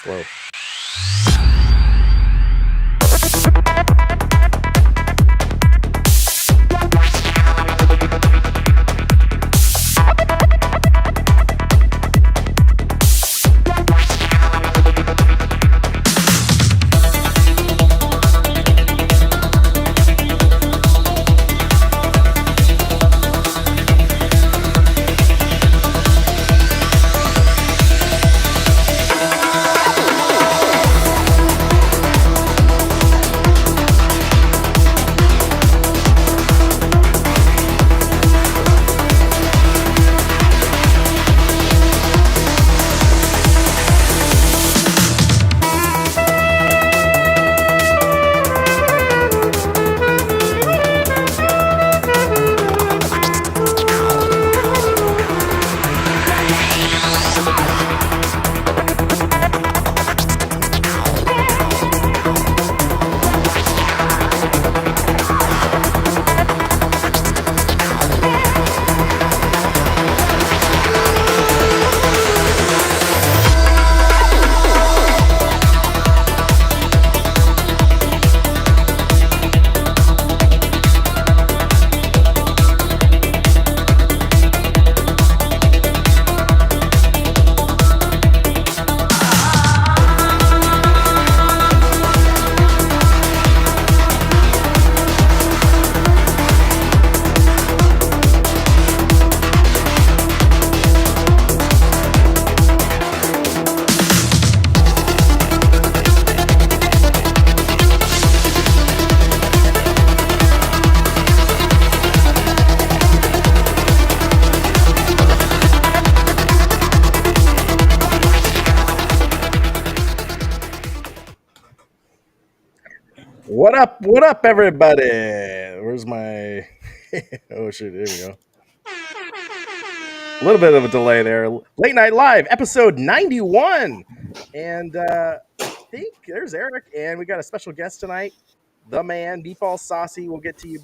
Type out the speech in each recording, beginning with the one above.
slow. What up, everybody? Where's my... oh, shit, there we go. A little bit of a delay there. Late Night Live, episode 91. And I think there's Eric, and we got a special guest tonight, the man, Meatball Sassy. We'll get to you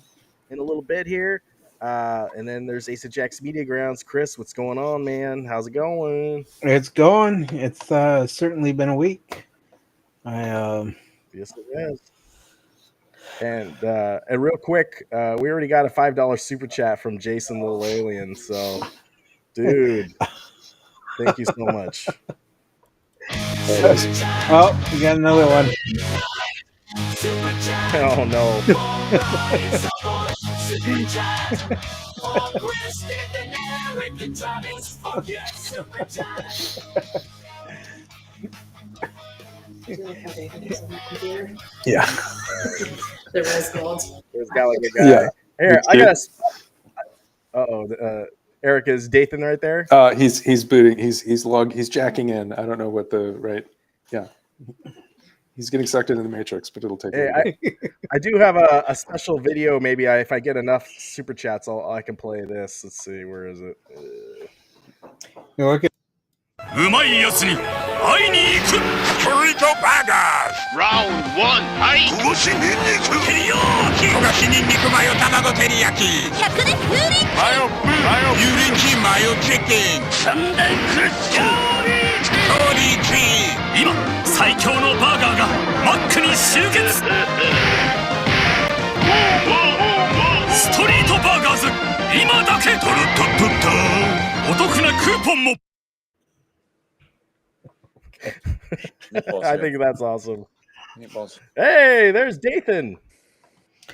in a little bit here. And then there's Ace of Jack's Media Grounds. Chris, what's going on, man? How's it going? It's going. It's certainly been a week. Yes, it has. And real quick, we already got a $5 super chat from Jason Little Alien. So, dude, thank you so much. Oh, we got another one. Oh no. Yeah. The rose gold. There's got like a guy. Yeah. Here, I got a. Eric, is Dathan right there? He's booting. He's jacking in. I don't know what the right. Yeah. He's getting sucked into the matrix, but it'll take. I do have a special video. Maybe if I get enough super chats, I can play this. Let's see, where is it? You look at. うまいやつに会いに行くストリートバーガーラウンド1はい焦がしニンニク照り焼き焦がしニンニクマヨ卵照り焼き100で風鈴マヨブー油淋鶏マヨチキン3連クストリーチ今最強のバーガーがマックに集結ストリートバーガーズ今だけトロトトトお得なクーポンもI think that's awesome. Meatballs. Hey, there's Dathan.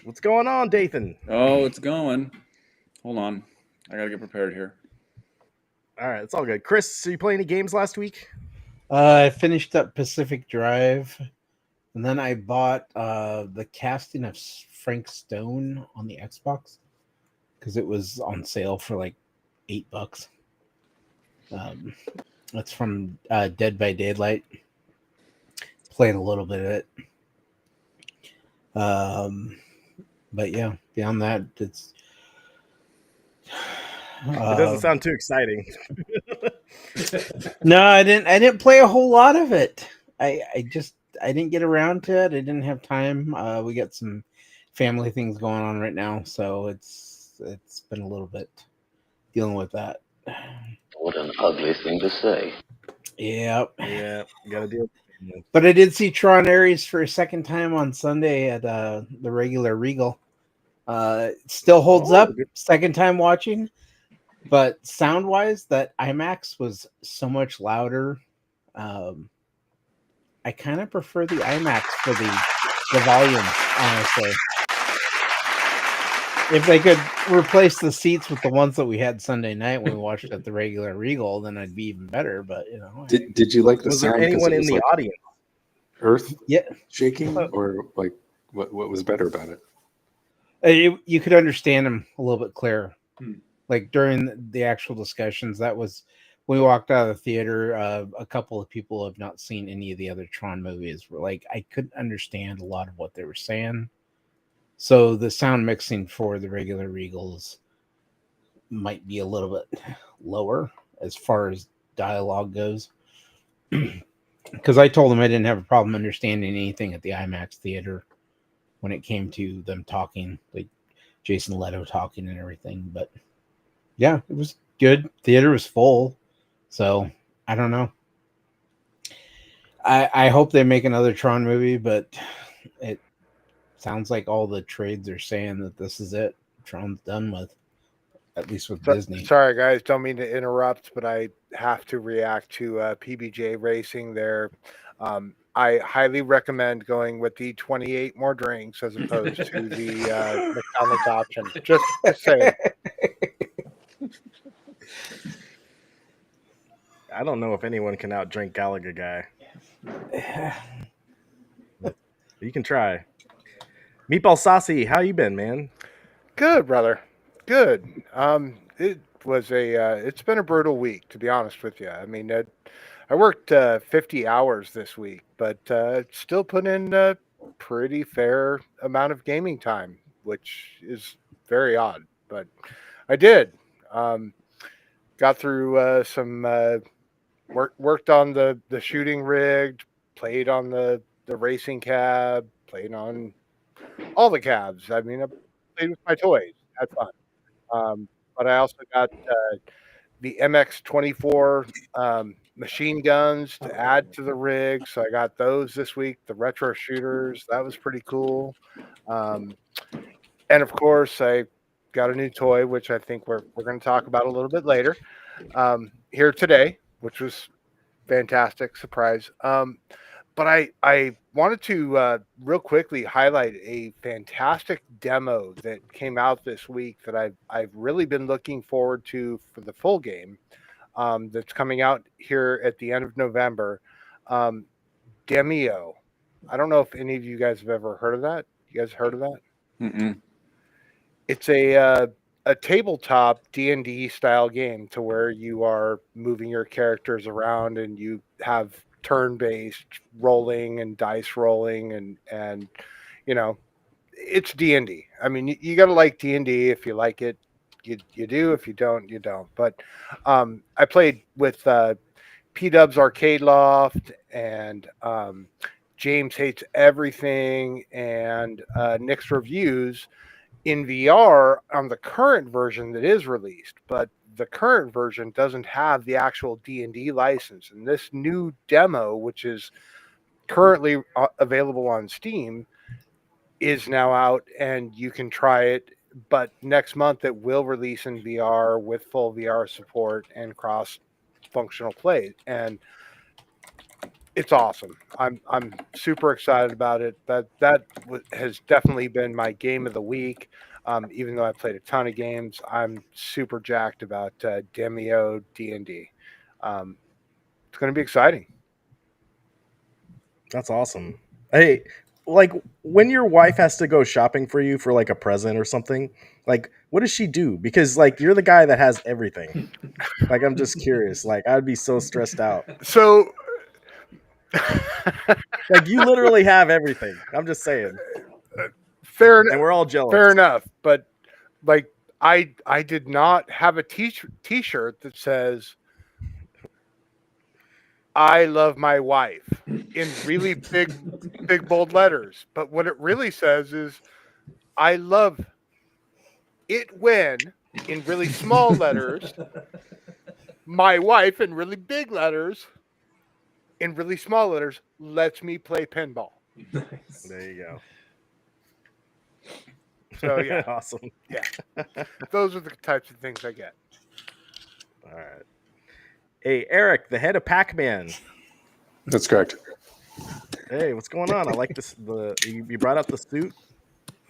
What's going on, Dathan? Oh, it's going. Hold on. I gotta get prepared here. All right, it's all good. Chris, so you play any games last week? I finished up Pacific Drive, and then I bought the casting of Frank Stone on the Xbox because it was on sale for like $8. That's from Dead by Daylight. Playing a little bit of it. But yeah, beyond that, it's It doesn't sound too exciting. No, I didn't play a whole lot of it. I didn't get around to it. I didn't have time. We got some family things going on right now, so it's been a little bit dealing with that. What an ugly thing to say. Yep. Yeah, you gotta deal. But I did see Tron Ares for a second time on Sunday at the regular Regal. Still holds up. Second time watching, but sound wise, that IMAX was so much louder. I kind of prefer the IMAX for the volume, honestly. If they could replace the seats with the ones that we had Sunday night when we watched at the regular Regal, then I'd be even better. But you know, Did you like the Was sound? there 'cause anyone it in was the like audience? Earth yeah, shaking, or like what was better about it? you could understand them a little bit clearer. Hmm. Like during the actual discussions, that was when we walked out of the theater. A couple of people who have not seen any of the other Tron movies were like, I couldn't understand a lot of what they were saying. So the sound mixing for the regular Regals might be a little bit lower as far as dialogue goes. Because I told them I didn't have a problem understanding anything at the IMAX theater when it came to them talking, like Jason Leto talking and everything. But yeah, it was good. Theater was full. So I don't know. I hope they make another Tron movie, but it sounds like all the trades are saying that this is it. Tron's done with, at least with Disney. Sorry, guys, don't mean to interrupt, but I have to react to PBJ Racing there. I highly recommend going with the 28 more drinks as opposed to the McDonald's option. Just saying. I don't know if anyone can outdrink Galaga Guy. You can try. Meatball Sassy, how you been, man? Good, brother. Good. It was it's been a brutal week, to be honest with you. I mean, I worked 50 hours this week, but still put in a pretty fair amount of gaming time, which is very odd, but I did. Got through some worked on the shooting rig, played on the racing cab, played on all the cabs. I mean, I played with my toys, had fun. But I also got the MX-24 machine guns to add to the rig, so I got those this week. The retro shooters, that was pretty cool. And of course, I got a new toy, which I think we're going to talk about a little bit later here today, which was fantastic surprise. But I wanted to real quickly highlight a fantastic demo that came out this week that I've really been looking forward to for the full game. That's coming out here at the end of November. Demio. I don't know if any of you guys have ever heard of that. You guys heard of that? Mm-mm. It's a tabletop D&D-style game to where you are moving your characters around and you have turn-based rolling and dice rolling and you know, it's D&D. I mean, you got to like D&D. If you like it, you do. If you don't, you don't. But I played with P-Dub's Arcade Loft and James Hates Everything and Nick's Reviews in VR on the current version that is released, but the current version doesn't have the actual D&D license. And this new demo, which is currently available on Steam, is now out and you can try it. But next month it will release in VR with full VR support and cross-functional play. And it's awesome. I'm super excited about it. That has definitely been my game of the week. Even though I played a ton of games, I'm super jacked about Demio D&D. It's going to be exciting. That's awesome. Hey, like when your wife has to go shopping for you for like a present or something, like what does she do? Because like you're the guy that has everything. Like I'm just curious. Like I'd be so stressed out. So Like you literally have everything. I'm just saying. fair enough. And we're all jealous. Fair enough. But like I did not have a t-shirt that says I love my wife in really big bold letters. But what it really says is I love it when in really small letters, my wife in really big letters, in really small letters, lets me play pinball. Nice. There you go. So yeah, Awesome. those are the types of things I get. All right. Hey, Eric, the head of Pac-Man. That's correct. Hey, what's going on? I like this. You brought up the suit.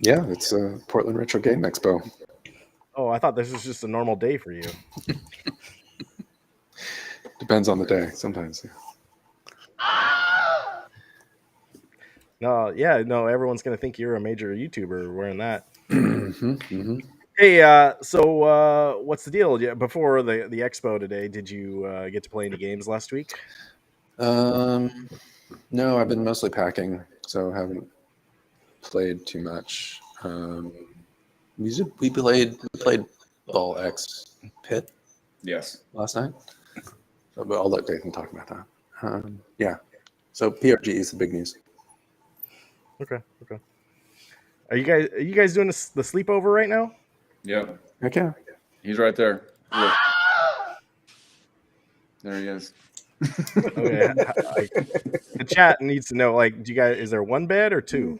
Yeah, it's Portland Retro Game Expo. Oh, I thought this was just a normal day for you. Depends on the day. Sometimes. Yeah. No, yeah, no. Everyone's gonna think you're a major YouTuber wearing that. Mm-hmm. Hey, so what's the deal? Yeah, before the expo today, did you get to play any games last week? No, I've been mostly packing, so haven't played too much. We played Ball X Pit Yes. last night, so, but I'll let Dathan talk about that. Yeah, so PRG is the big news. Okay. Are you guys doing the sleepover right now? Yep. Okay. He's right there. Look. There he is. Okay. The chat needs to know. Like, do you guys? Is there one bed or two?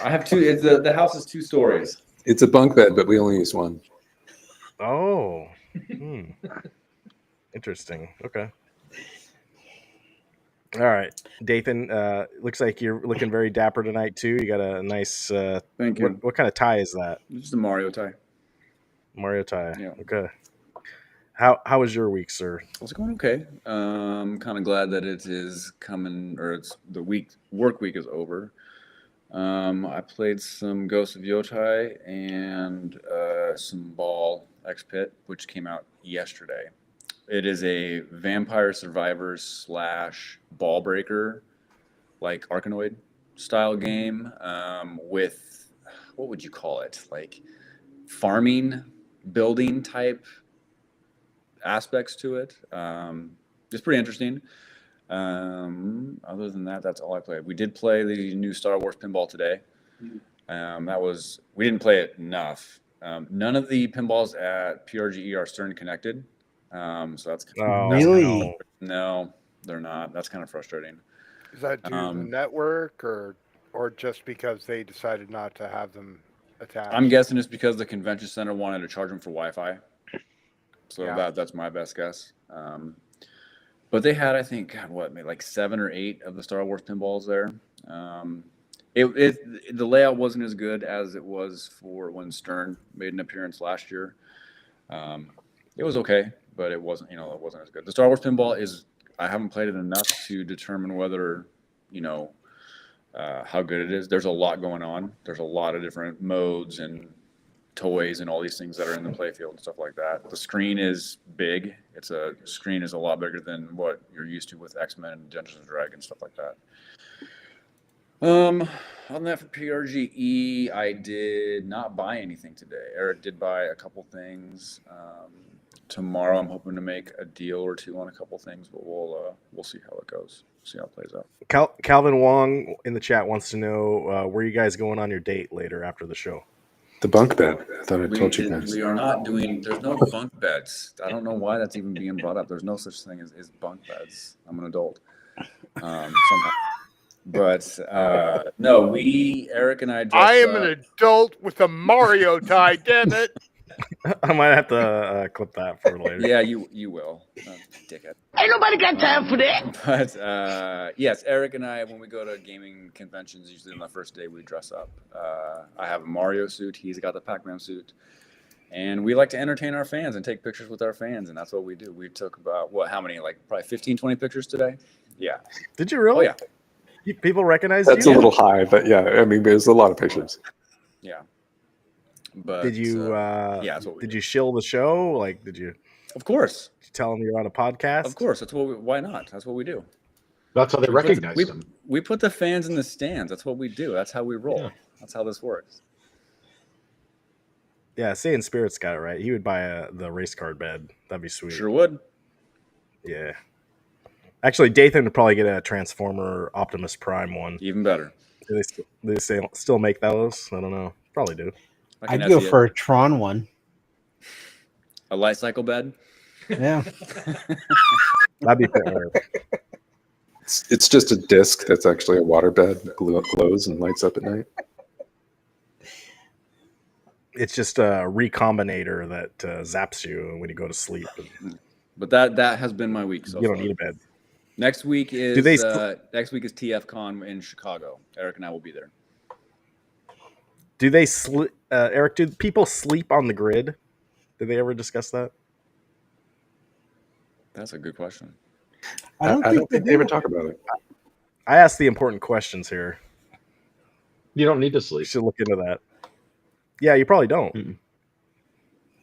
I have two. It's the house is 2 stories. It's a bunk bed, but we only use one. Oh. Interesting. Okay. All right, Dathan. Looks like you're looking very dapper tonight too. You got a nice. Thank you. What kind of tie is that? Just a Mario tie. Mario tie. Yeah. Okay. How was your week, sir? It's going okay. Kind of glad that it is coming, or it's the work week is over. I played some Ghost of Yotai and some Ball X Pit, which came out yesterday. It is a Vampire Survivors / Ball Breaker, like Arkanoid style game with, what would you call it? Like farming, building type aspects to it. It's pretty interesting. Other than that, that's all I played. We did play the new Star Wars pinball today. We didn't play it enough. None of the pinballs at PRGE are Stern connected. So that's Really? no, they're not. That's kind of frustrating. Is that due to the network or just because they decided not to have them attached? I'm guessing it's because the convention center wanted to charge them for Wi-Fi. So Yeah. that's my best guess. But they had, I think, maybe like 7 or 8 of the Star Wars pinballs there. The layout wasn't as good as it was for when Stern made an appearance last year. It was okay, but it wasn't as good. The Star Wars pinball I haven't played it enough to determine whether, how good it is. There's a lot going on. There's a lot of different modes and toys and all these things that are in the playfield and stuff like that. The screen is big. Screen is a lot bigger than what you're used to with X-Men and Dungeons and Dragons, stuff like that. Other than that, for PRGE, I did not buy anything today. Eric did buy a couple things. Tomorrow, I'm hoping to make a deal or two on a couple things, but we'll see how it goes. See how it plays out. Calvin Wong in the chat wants to know where you guys going on your date later after the show. The bunk bed. I thought I told you guys. We are not doing. There's no bunk beds. I don't know why that's even being brought up. There's no such thing as bunk beds. I'm an adult. Somehow. But no, Eric and I. I am an adult with a Mario tie. Damn it! I might have to clip that for later. Yeah, you will, dickhead. Ain't nobody got time for that. But yes, Eric and I, when we go to gaming conventions, usually on the first day we dress up. I have a Mario suit. He's got the Pac-Man suit. And we like to entertain our fans and take pictures with our fans, and that's what we do. We took about, how many? Like probably 15, 20 pictures today? Yeah. Did you really? Oh, yeah. People recognize That's you? a little high, but yeah, I mean, there's a lot of pictures. Yeah. But did you that's what we did do. you shill the show? Like, did you Of course. tell them you're on a podcast? Of course. Why not? That's what we do. That's how they recognize them. We put the fans in the stands. That's what we do. That's how we roll. Yeah. That's how this works. Yeah, Say in Spirit's got it right. He would buy the race card bed. That'd be sweet. Sure would. Yeah. Actually, Dathan would probably get a Transformer Optimus Prime one. Even better. Do they still make those? I don't know. Probably do. I'd go for a Tron one. A light cycle bed. Yeah. That'd be fair. It's just a disc that's actually a waterbed that glows and lights up at night. It's just a recombinator that zaps you when you go to sleep. But that has been my week so You don't far. need a bed. Next week is next week is TFCon in Chicago. Eric and I will be there. Do they Eric, do people sleep on the grid? Did they ever discuss that? That's a good question. I don't think they ever talk about it. I asked the important questions here. You don't need to You sleep. should look into that. Yeah, you probably don't. Mm-mm.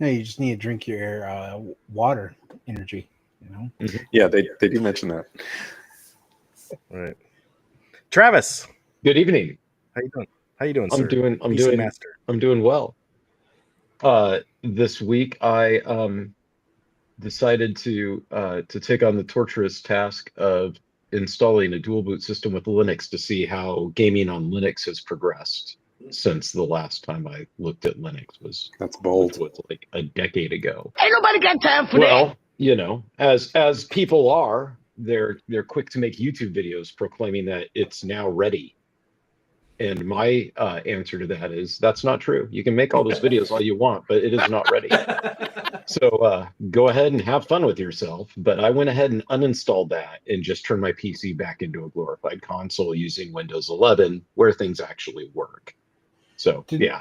No, you just need to drink your water energy. You know. Mm-hmm. Yeah, they do mention that. All right. Travis, Good evening. how you doing? How you doing, sir? I'm PC Master. doing well. This week I decided to take on the torturous task of installing a dual boot system with Linux to see how gaming on Linux has progressed since the last time I looked at Linux That's bold. was like a decade ago. Ain't nobody got time for that. Well, you know, as people are, they're quick to make YouTube videos proclaiming that it's now ready. And my answer to that is that's not true. You can make all those videos all you want, but it is not ready. So go ahead and have fun with yourself. But I went ahead and uninstalled that and just turned my PC back into a glorified console using Windows 11 where things actually work. So, yeah.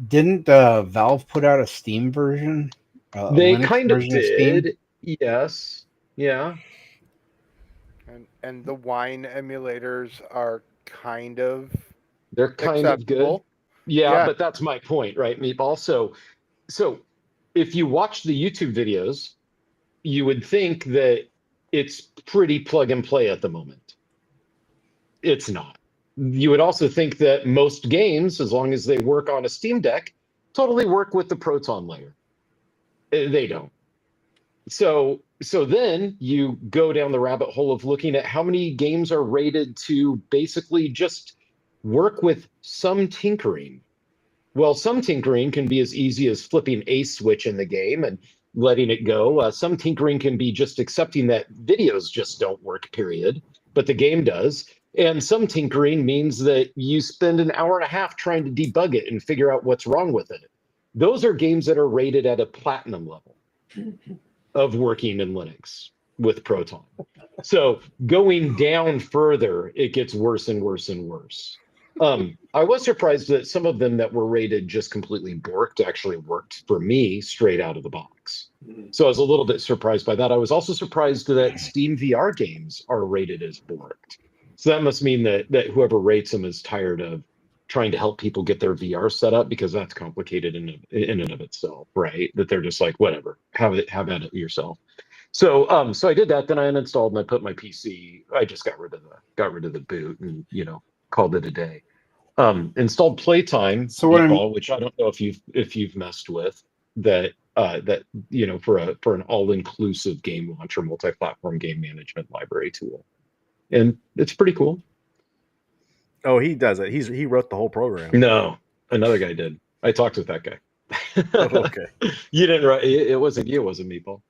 Didn't Valve put out a Steam version? They Linux kind of version Steam? did. Yes. Yeah. And the wine emulators are kind of They're kind of good. acceptable. Yeah, but that's my point, right, Meatball? So if you watch the YouTube videos, you would think that it's pretty plug and play at the moment. It's not. You would also think that most games, as long as they work on a Steam Deck, totally work with the Proton layer. They don't. So then you go down the rabbit hole of looking at how many games are rated to basically just work with some tinkering. Well, some tinkering can be as easy as flipping a switch in the game and letting it go. Some tinkering can be just accepting that videos just don't work, period, but the game does. And some tinkering means that you spend an hour and a half trying to debug it and figure out what's wrong with it. Those are games that are rated at a platinum level of working in Linux with Proton. So going down further, it gets worse and worse and worse. I was surprised that some of them that were rated just completely borked actually worked for me straight out of the box. So I was a little bit surprised by that. I was also surprised that Steam VR games are rated as borked. So that must mean that whoever rates them is tired of trying to help people get their VR set up, because that's complicated in and of itself, right? That they're just like, whatever, have at it yourself. So I did that. Then I uninstalled and I put my PC. I just got rid of the boot and called it a day. Installed Playtime, So what Meatball, which I don't know if you've messed with that for an all-inclusive game launcher, multi-platform game management library tool, and it's pretty cool. Oh, he does it. He wrote the whole program. No, another guy did. I talked with that guy. Okay. You didn't write. It wasn't you. It wasn't Meatball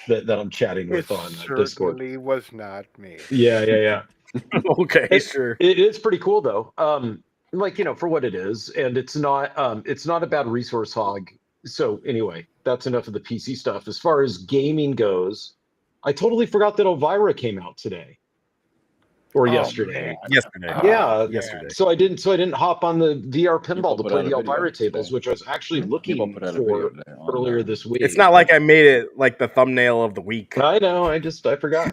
that I'm chatting with It on Discord. certainly was not me. Yeah. Okay, sure. It is pretty cool though. For what it is, and it's not a bad resource hog. So anyway, that's enough of the PC stuff. As far as gaming goes, I totally forgot that Elvira came out today. Or yesterday. Yesterday. Yeah, yesterday. So I didn't hop on the VR pinball to People put play out the a video Elvira tables, today. which I was actually looking People put out a video for today on earlier this week. It's not like I made it like the thumbnail of the week. I know. I forgot.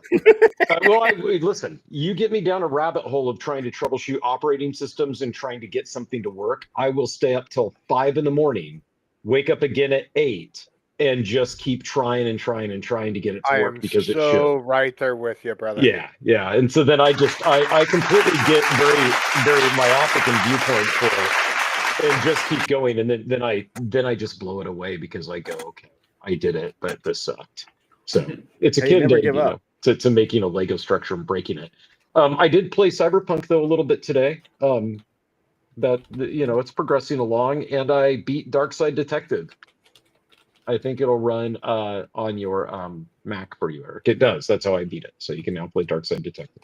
Listen, you get me down a rabbit hole of trying to troubleshoot operating systems and trying to get something to work. I will stay up till 5 a.m, wake up again at 8, and just keep trying and trying to get it to I work am because it so should. right there with you, brother. Yeah. And so then I completely get very, very myopic in viewpoint for it and just keep going. And then I just blow it away because I go, okay, I did it, but this sucked. So it's Hey, akin never give up. to making a Lego structure and breaking it. I did play Cyberpunk though a little bit today. It's progressing along, and I beat Darkside Detective. I think it'll run on your Mac for you, Eric. It does. That's how I beat it. So you can now play Darkside Detective.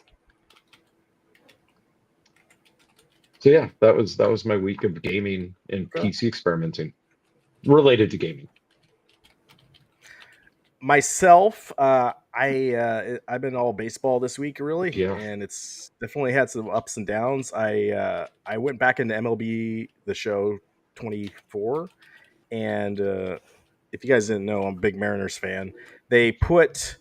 So yeah, that was my week of gaming and PC experimenting related to gaming. Myself, I've been all baseball this week, really, Yeah. and it's definitely had some ups and downs. I went back into MLB The Show 24, and if you guys didn't know, I'm a big Mariners fan. They put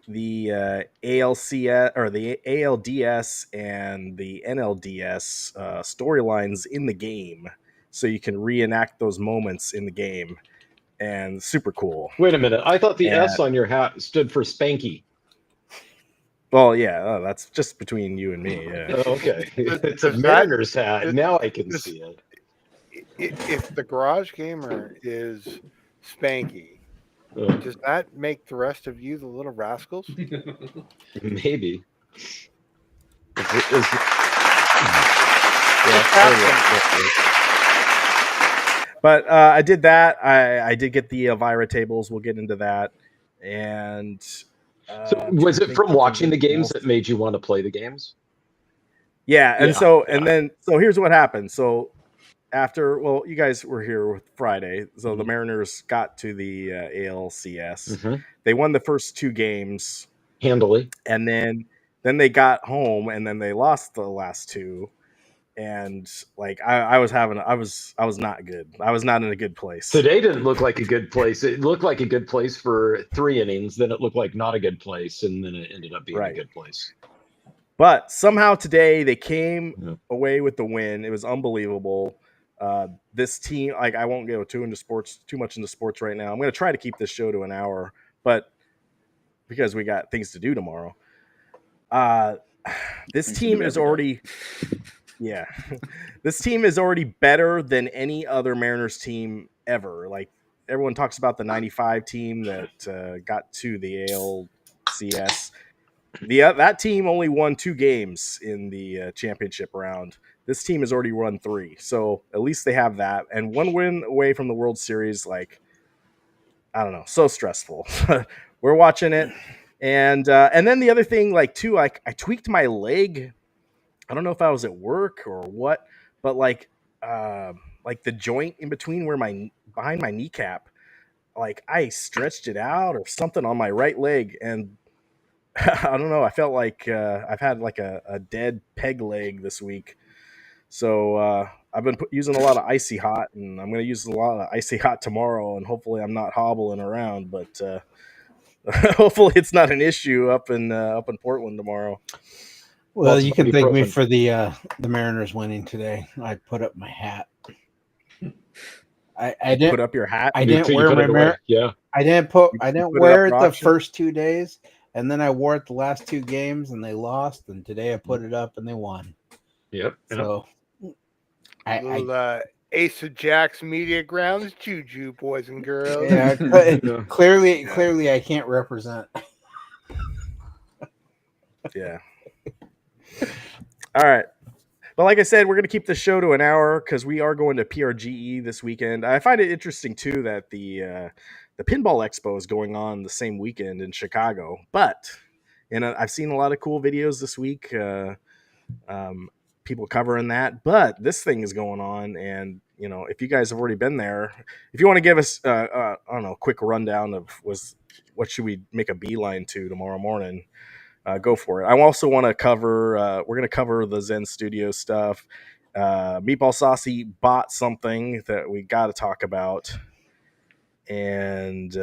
the ALCS or the ALDS and the NLDS storylines in the game, so you can reenact those moments in the game, and super cool. Wait a minute. I thought the And- S on your hat stood for Spanky. Well, yeah, that's just between you and me. Yeah. Oh, okay. It's a Is that- Mariners hat. is- Now I can is- see it. If the garage gamer is Spanky, Uh, does that make the rest of you the little rascals? maybe. But I did that. I did get the Elvira tables. We'll get into that. And So was it from watching the games that made you want to play the games? Yeah, and Yeah, so yeah. and then so here's what happened. So after, well, you guys were here with Friday, so the Mariners got to the ALCS. Mhm. They won the first two games, Handily. and then they got home, and then they lost the last two. And like I was not good. I was not in a good place. Today didn't look like a good place. It looked like a good place for 3 innings. Then it looked like not a good place, and then it ended up being Right. a good place. But somehow today they came Yeah. away with the win. It was unbelievable. This team, like, I won't go too much into sports right now. I'm going to try to keep this show to an hour, but because we got things to do tomorrow. This team is already, yeah, this team is already better than any other Mariners team ever. Like, everyone talks about the '95 team that got to the ALCS. That team only won 2 games in the championship round. This team has already run 3, so at least they have that. And 1 win away from the World Series, like, I don't know, so stressful. We're watching it, and then the other thing, like, too, like, I tweaked my leg. I don't know if I was at work or what, but like the joint in between behind my kneecap, like, I stretched it out or something on my right leg, and I don't know. I felt like I've had like a dead peg leg this week. So I've been using a lot of Icy Hot, and I'm going to use a lot of Icy Hot tomorrow, and hopefully I'm not hobbling around, but hopefully it's not an issue up in Portland tomorroor. Well, Lots you of can thank me ibuprofen. for the Mariners winning today. I put up my hat. I Put didn't. up your hat. I You didn't put wear my it away. Mar- Yeah. I didn't put wear it it up the for auction? first 2 days, and then I wore it the last 2 games, and they lost. And today I put it up, and they won. Yep. So I Little Ace of Jacks Media Grounds juju, boys and girls. yeah, Yeah. clearly I can't represent. Yeah. All right. But like I said, we're going to keep the show to an hour because we are going to PRGE this weekend. I find it interesting, too, that the Pinball Expo is going on the same weekend in Chicago. But I've seen a lot of cool videos this week, people covering that. But this thing is going on, and if you guys have already been there, if you want to give us I don't know, a quick rundown of what should we make a beeline to tomorrow morning, go for it. I also want to cover, we're going to cover the Zen Studio stuff. Meatball Sassy bought something that we got to talk about. And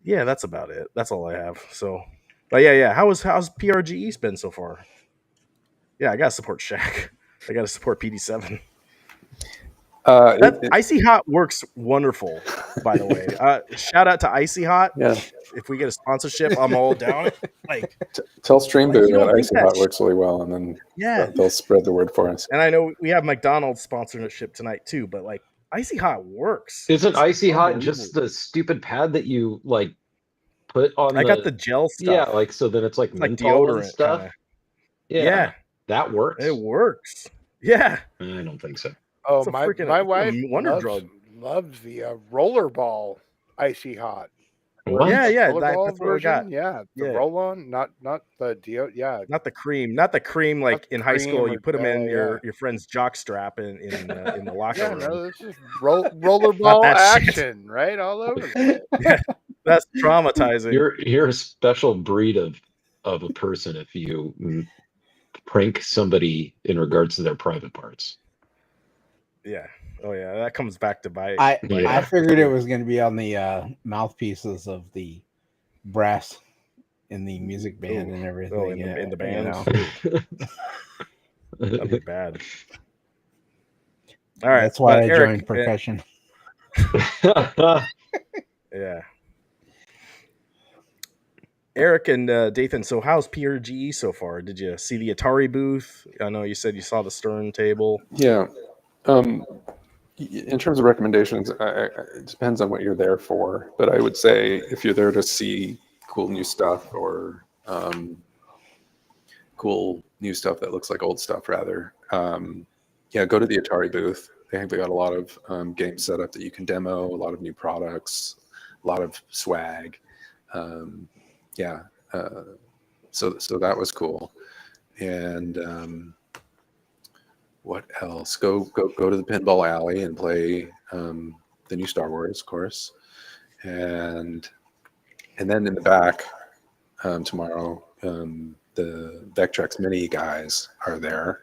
yeah, that's about it. That's all I have. So, but yeah. How's PRGE been so far? Yeah, I got to support Shaq. I got to support PD7. Icy Hot works wonderful, by the way. Shout out to Icy Hot. Yeah. If we get a sponsorship, I'm all down it. Like, Tell Streamboot you don't that think Icy that Hot works really well, and then yeah. they'll spread the word for us. And I know we have McDonald's sponsorship tonight too, but like, Icy Hot works. Isn't It's Icy Hot unbelievable. just the stupid pad that you like put on? I got the gel stuff. Yeah, like so then it's like It's like menthol and deodorant stuff. kinda. Yeah, Yeah, that works. it works. Yeah, I don't think so. Oh, It's a my freaking- my it's a wife wonder loves, drug. loves the rollerball icy hot. What? Yeah, yeah, Rollerball that's what we got. Yeah, the Yeah. roll on, not the Deo. Yeah, Not the cream like the in high school. cream You or put them in yeah. your friend's jock strap in the locker Yeah, room. no, this is Not rollerball that shit. action, right? All over the place. Yeah, that's traumatizing. You're a special breed of a person if you prank somebody in regards to their private parts. Yeah. Oh yeah, that comes back to bite. I Yeah. figured it was going to be on the mouthpieces of the brass in the music band Ooh. and everything. Oh, in the band. know. That'd be bad. All right, That's why but I Eric, joined percussion. yeah. Eric and Dathan, so how's Prge so far? Did you see the Atari booth? I know you said you saw the Stern table. Yeah. In terms of recommendations, it depends on what you're there for. But I would say if you're there to see cool new stuff or cool new stuff that looks like old stuff, rather, yeah, go to the Atari booth. They got a lot of games set up that you can demo, a lot of new products, a lot of swag. Yeah, so that was cool. And what else? Go to the pinball alley and play the new Star Wars, of course, and then in the back tomorrow, the Vectrex Mini guys are there,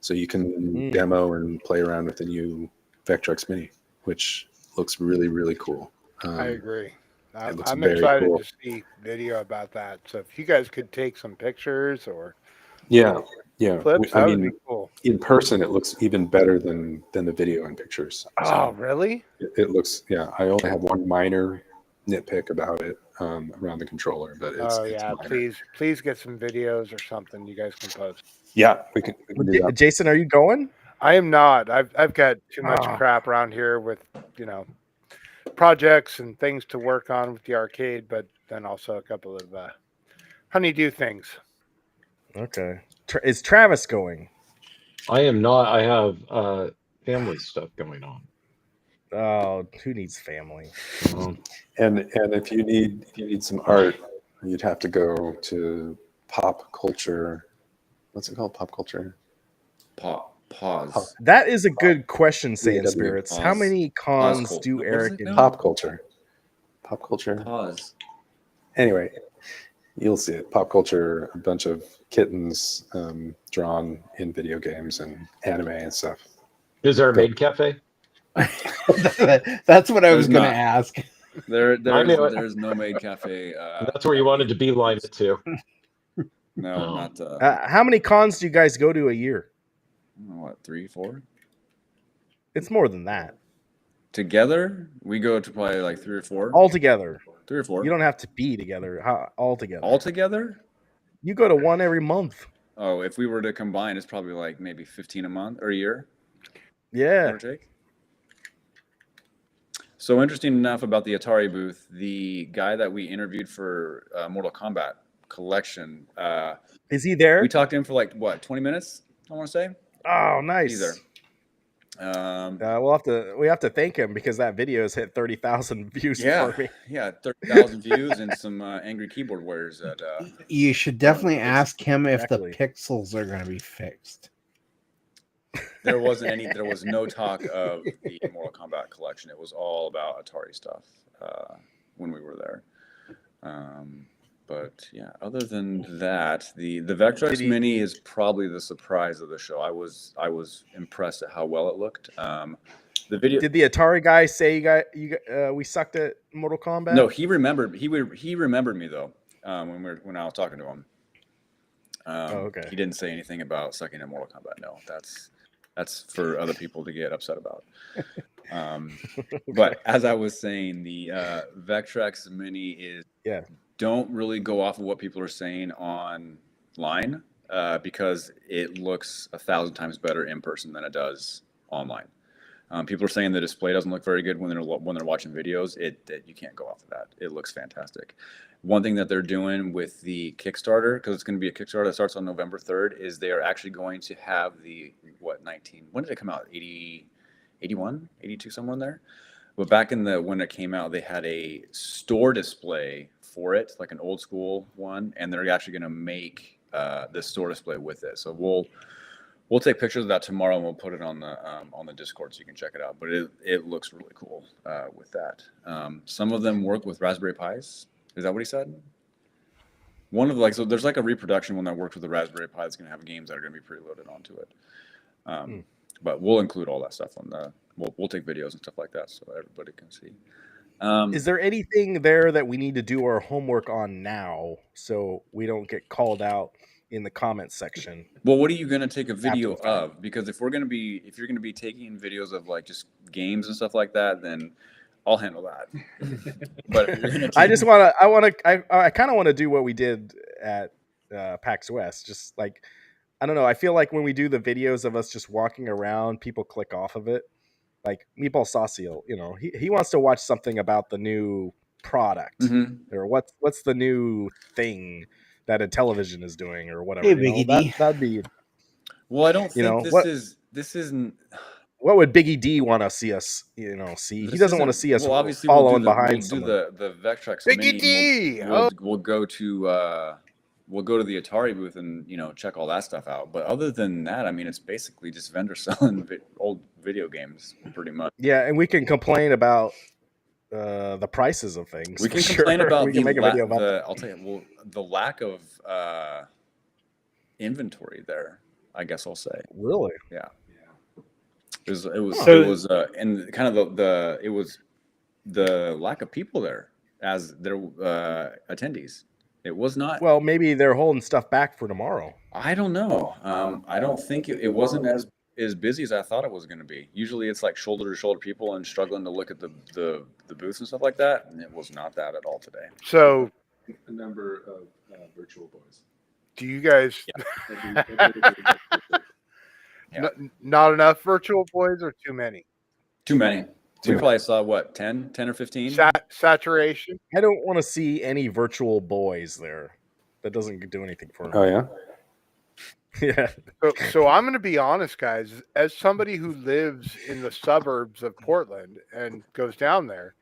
so you can demo and play around with the new Vectrex Mini, which looks really, really cool. I agree. looks I'm very excited cool. to see video about that. So if you guys could take some pictures or Yeah. clips, I that would mean, be cool. in person, it looks even better than the video and pictures. Oh, really? It looks, yeah. I only have one minor nitpick about it around the controller, but it's yeah. minor. Please get some videos or something you guys can post. Yeah, we can do that. Jason, are you going? I am not. I've got too much Ah. crap around here with projects and things to work on with the arcade, but then also a couple of honeydew things. Okay. Is Travis going? I am not. I have family stuff going on. Oh, who needs family? And if you need some art, you'd have to go to Pop Culture. What's it called? Pop Culture. Pause. That is a good question, Saiyan PAW. Spirits. Pause. How many cons Pause. do What is Eric it and now? Pop Culture. Pop Culture. Pause. Anyway, you'll see it. Pop Culture, a bunch of kittens drawn in video games and anime and stuff. Is there a maid cafe? That's what I was There's going to not. ask. There's no maid cafe. That's where you wanted to beeline it to. No, Oh. not. how many cons do you guys go to a year? What, 3, 4? It's more than that. Together, we go to probably like 3 or 4. All together. 3 or 4. You don't have to be together. All together. All together? You go to one every month. Oh, if we were to combine, it's probably like maybe 15 a month or a year. Yeah. Give or take. So interesting enough about the Atari booth, the guy that we interviewed for Mortal Kombat collection. Is he there? We talked to him for like what, 20 minutes? I want to say. Oh, nice. He's there. We have to thank him because that video has hit 30,000 views for me. Yeah, 30,000 views and some angry keyboard warriors. That You should definitely ask him Exactly. if the pixels are going to be fixed. there was no talk of the Mortal Kombat collection. It was all about Atari stuff when we were there. But yeah, other than that, the Vectrex Mini is probably the surprise of the show. I was impressed at how well it looked. The video. Did the Atari guy say we sucked at Mortal Kombat? No, he remembered. He remembered me though when I was talking to him. Okay. He didn't say anything about sucking at Mortal Kombat. No, that's for other people to get upset about. But as I was saying, the Vectrex Mini is don't really go off of what people are saying online because it looks 1,000 times better in person than it does online. People are saying the display doesn't look very good when they're watching videos. You can't go off of that. It looks fantastic. One thing that they're doing with the Kickstarter, because it's going to be a Kickstarter that starts on November 3rd, is they are actually going to have the when did it come out? 80, 81, 82, somewhere in there. But back in when it came out, they had a store display for it, like an old school one, and they're actually going to make this store display with it. So we'll take pictures of that tomorrow and we'll put it on the Discord so you can check it out. But it looks really cool with that. Some of them work with Raspberry Pis. Is that what he said? One of so there's like a reproduction one that works with the Raspberry Pi that's going to have games that are going to be preloaded onto it. But we'll include all that stuff on the. We'll take videos and stuff like that so everybody can see. Is there anything there that we need to do our homework on now so we don't get called out in the comments section? Well, what are you going to take a video of? Because if you're going to be taking videos of like just games and stuff like that, then I'll handle that. But if you're gonna I kind of want to do what we did at PAX West. Just like, I don't know. I feel like when we do the videos of us just walking around, people click off of it. Like Meatball Sassy, he wants to watch something about the new product or what's the new thing that a television is doing or whatever. Hey, Biggie D. That'd be. Well, I don't think this isn't. What would Biggie D want to see us, see? He doesn't want to see us obviously following behind someone. We'll do the Vectrex Biggie Mini. D! We'll go to the Atari booth and check all that stuff out. But other than that, I mean, it's basically just vendors selling old video games, pretty much. Yeah, and we can complain about the prices of things. We can complain about I'll tell you, the lack of inventory there. I guess I'll say. Really? Yeah. It was and kind of it was the lack of people there as their attendees. It was not. Well, maybe they're holding stuff back for tomorrow. I don't know. I don't think it wasn't as busy as I thought it was going to be. Usually, it's like shoulder to shoulder people and struggling to look at the booths and stuff like that. And it was not that at all today. So, A number of virtual boys. do you guys Yeah. not enough virtual boys or too many? Too many. We probably saw 10 or 15. Saturation. I don't want to see any virtual boys there. That doesn't do anything for me. Oh yeah. Yeah. So I'm going to be honest, guys. As somebody who lives in the suburbs of Portland and goes down there,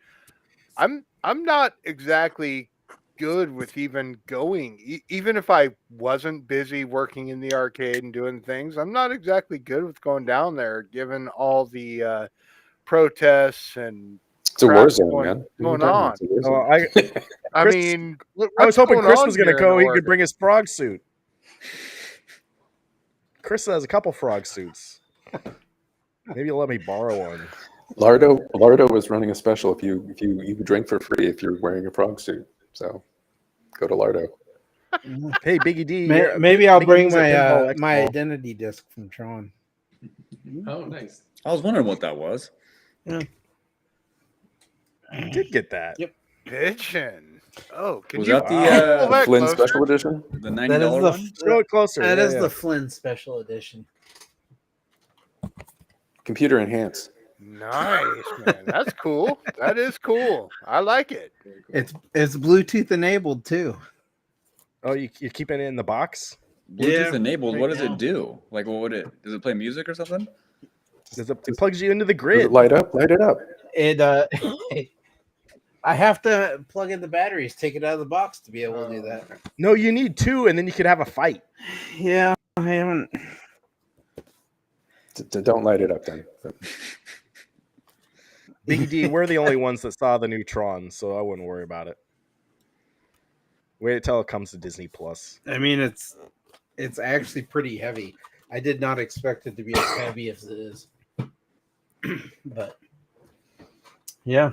I'm not exactly good with even going. Even if I wasn't busy working in the arcade and doing things, I'm not exactly good with going down there, given all the protests and It's a war zone, man. going on. I mean, I was hoping Chris was going to go. He Oregon? could bring his frog suit. Chris has a couple frog suits. Maybe you'll let me borrow one. Lardo was running a special if you drink for free if you're wearing a frog suit. So go to Lardo. Hey, Biggie D. Maybe I'll Biggie bring D's at my Pinball Expo. identity disc from Tron. Oh, nice. I was wondering what that was. Yeah. You did get that. Yep. Pigeon. Oh, can Was you that pull the that Flynn closer? special edition. The That $90 is one? Show it closer. That is Yeah. the Flynn special edition. Computer enhanced. Nice, man. That's cool. That is cool. I like it. It's Bluetooth enabled too. Oh, you keeping it in the box? Bluetooth enabled. right What does now. it do? Like, what would it? Does it play music or something? It plugs you into the Does grid. it light up? Light it up. It I have to plug in the batteries, take it out of the box to be able to do that. No, you need two, and then you could have a fight. Yeah, I haven't. Don't light it up then. Biggie D, we're the only ones that saw the new Tron, so I wouldn't worry about it. Wait till it comes to Disney Plus. I mean, it's actually pretty heavy. I did not expect it to be as heavy as it is. But yeah,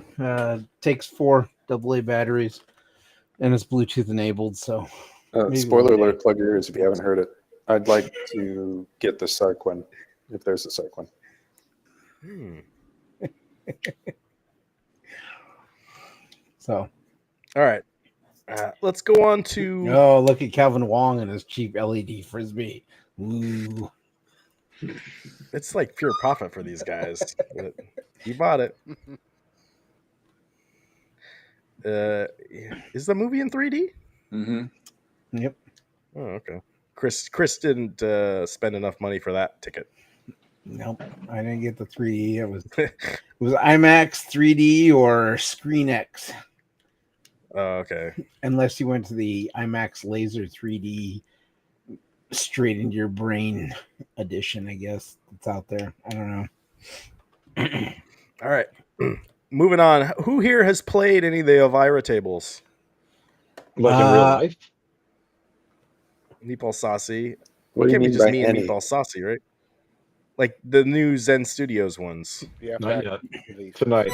takes 4 AA batteries, and it's Bluetooth enabled. So maybe Spoiler one day. alert, plug your ears if you haven't heard it. I'd like to get the Sark one, if there's a Sark one. So, All right. Let's go on to... oh, look at Calvin Wong and his cheap LED frisbee. Ooh. It's like pure profit for these guys. But you bought it. Is the movie in 3D? Mm-hmm. Yep. Oh, okay. Chris didn't spend enough money for that ticket. Nope, I didn't get the 3D. It was IMAX 3D or Screen X. Oh, okay. Unless you went to the IMAX Laser 3D straight into your brain edition, I guess it's out there. I don't know. All right. Moving on. Who here has played any of the Elvira tables? Like in real life? Meatball Sassy. What do you Can't be mean just by me and any? Meatball Sassy, right? Like the new Zen Studios ones. Yeah, Not yet. Tonight.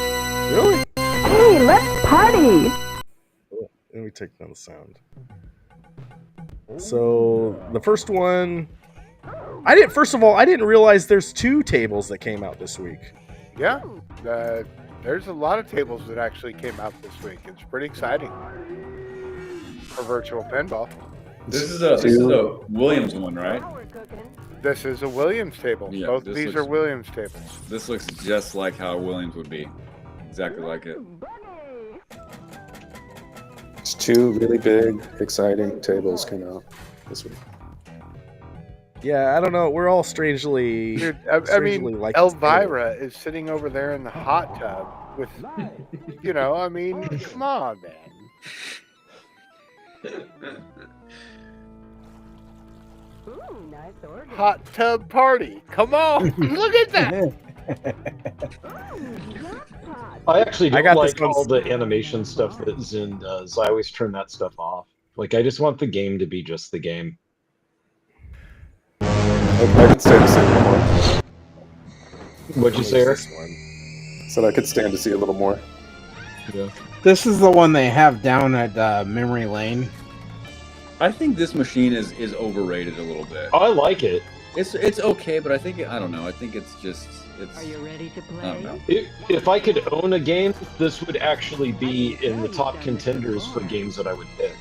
Really? Hey, let's party! Let me take down the sound. So the first one, I didn't realize there's 2 tables that came out this week. Yeah, there's a lot of tables that actually came out this week. It's pretty exciting for virtual pinball. This is a Williams one, right? This is a Williams table. Yeah, Both of this these looks- are Williams tables. This looks just like how a Williams would be. Exactly like it. It's 2 really big, exciting tables came out this week. Yeah, I don't know. We're all strangely. Dude, I strangely mean, like this table. Elvira is sitting over there in the hot tub with, I mean, come on, man. Ooh, nice order. Hot tub party. Come on. Look at that. I actually I don't got this like one- all the animation stuff that Zen does. I always turn that stuff off. Like, I just want the game to be just the game. I could stand to see a little more. What'd you say, Eric? This one. Said I could stand to see a little more. Yeah. This is the one they have down at Memory Lane. I think this machine is overrated a little bit. I like it. It's okay, but I don't know. I think it's Are you ready to play? I don't know. If I could own a game, this would actually be in the top contenders for games that I would pick.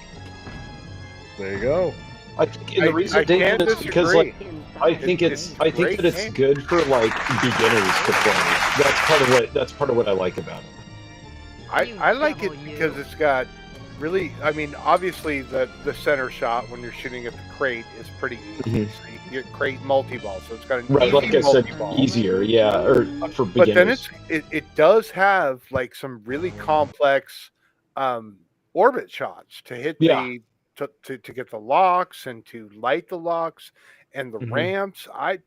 There you go. I think, and the reason, I can't David, is because disagree. like I think It's I think great that it's game. good for like beginners to play. That's part of what I like about it. I like it because it's got really, I mean, obviously the center shot when you're shooting at the crate is pretty easy. Mhm. So you get crate multi-ball, so it's got an Right, easy like I said, multi-ball. easier, yeah, or for But then beginners. it does have like some really complex orbit shots to hit Yeah. to get the locks and to light the locks and the Mhm. ramps. I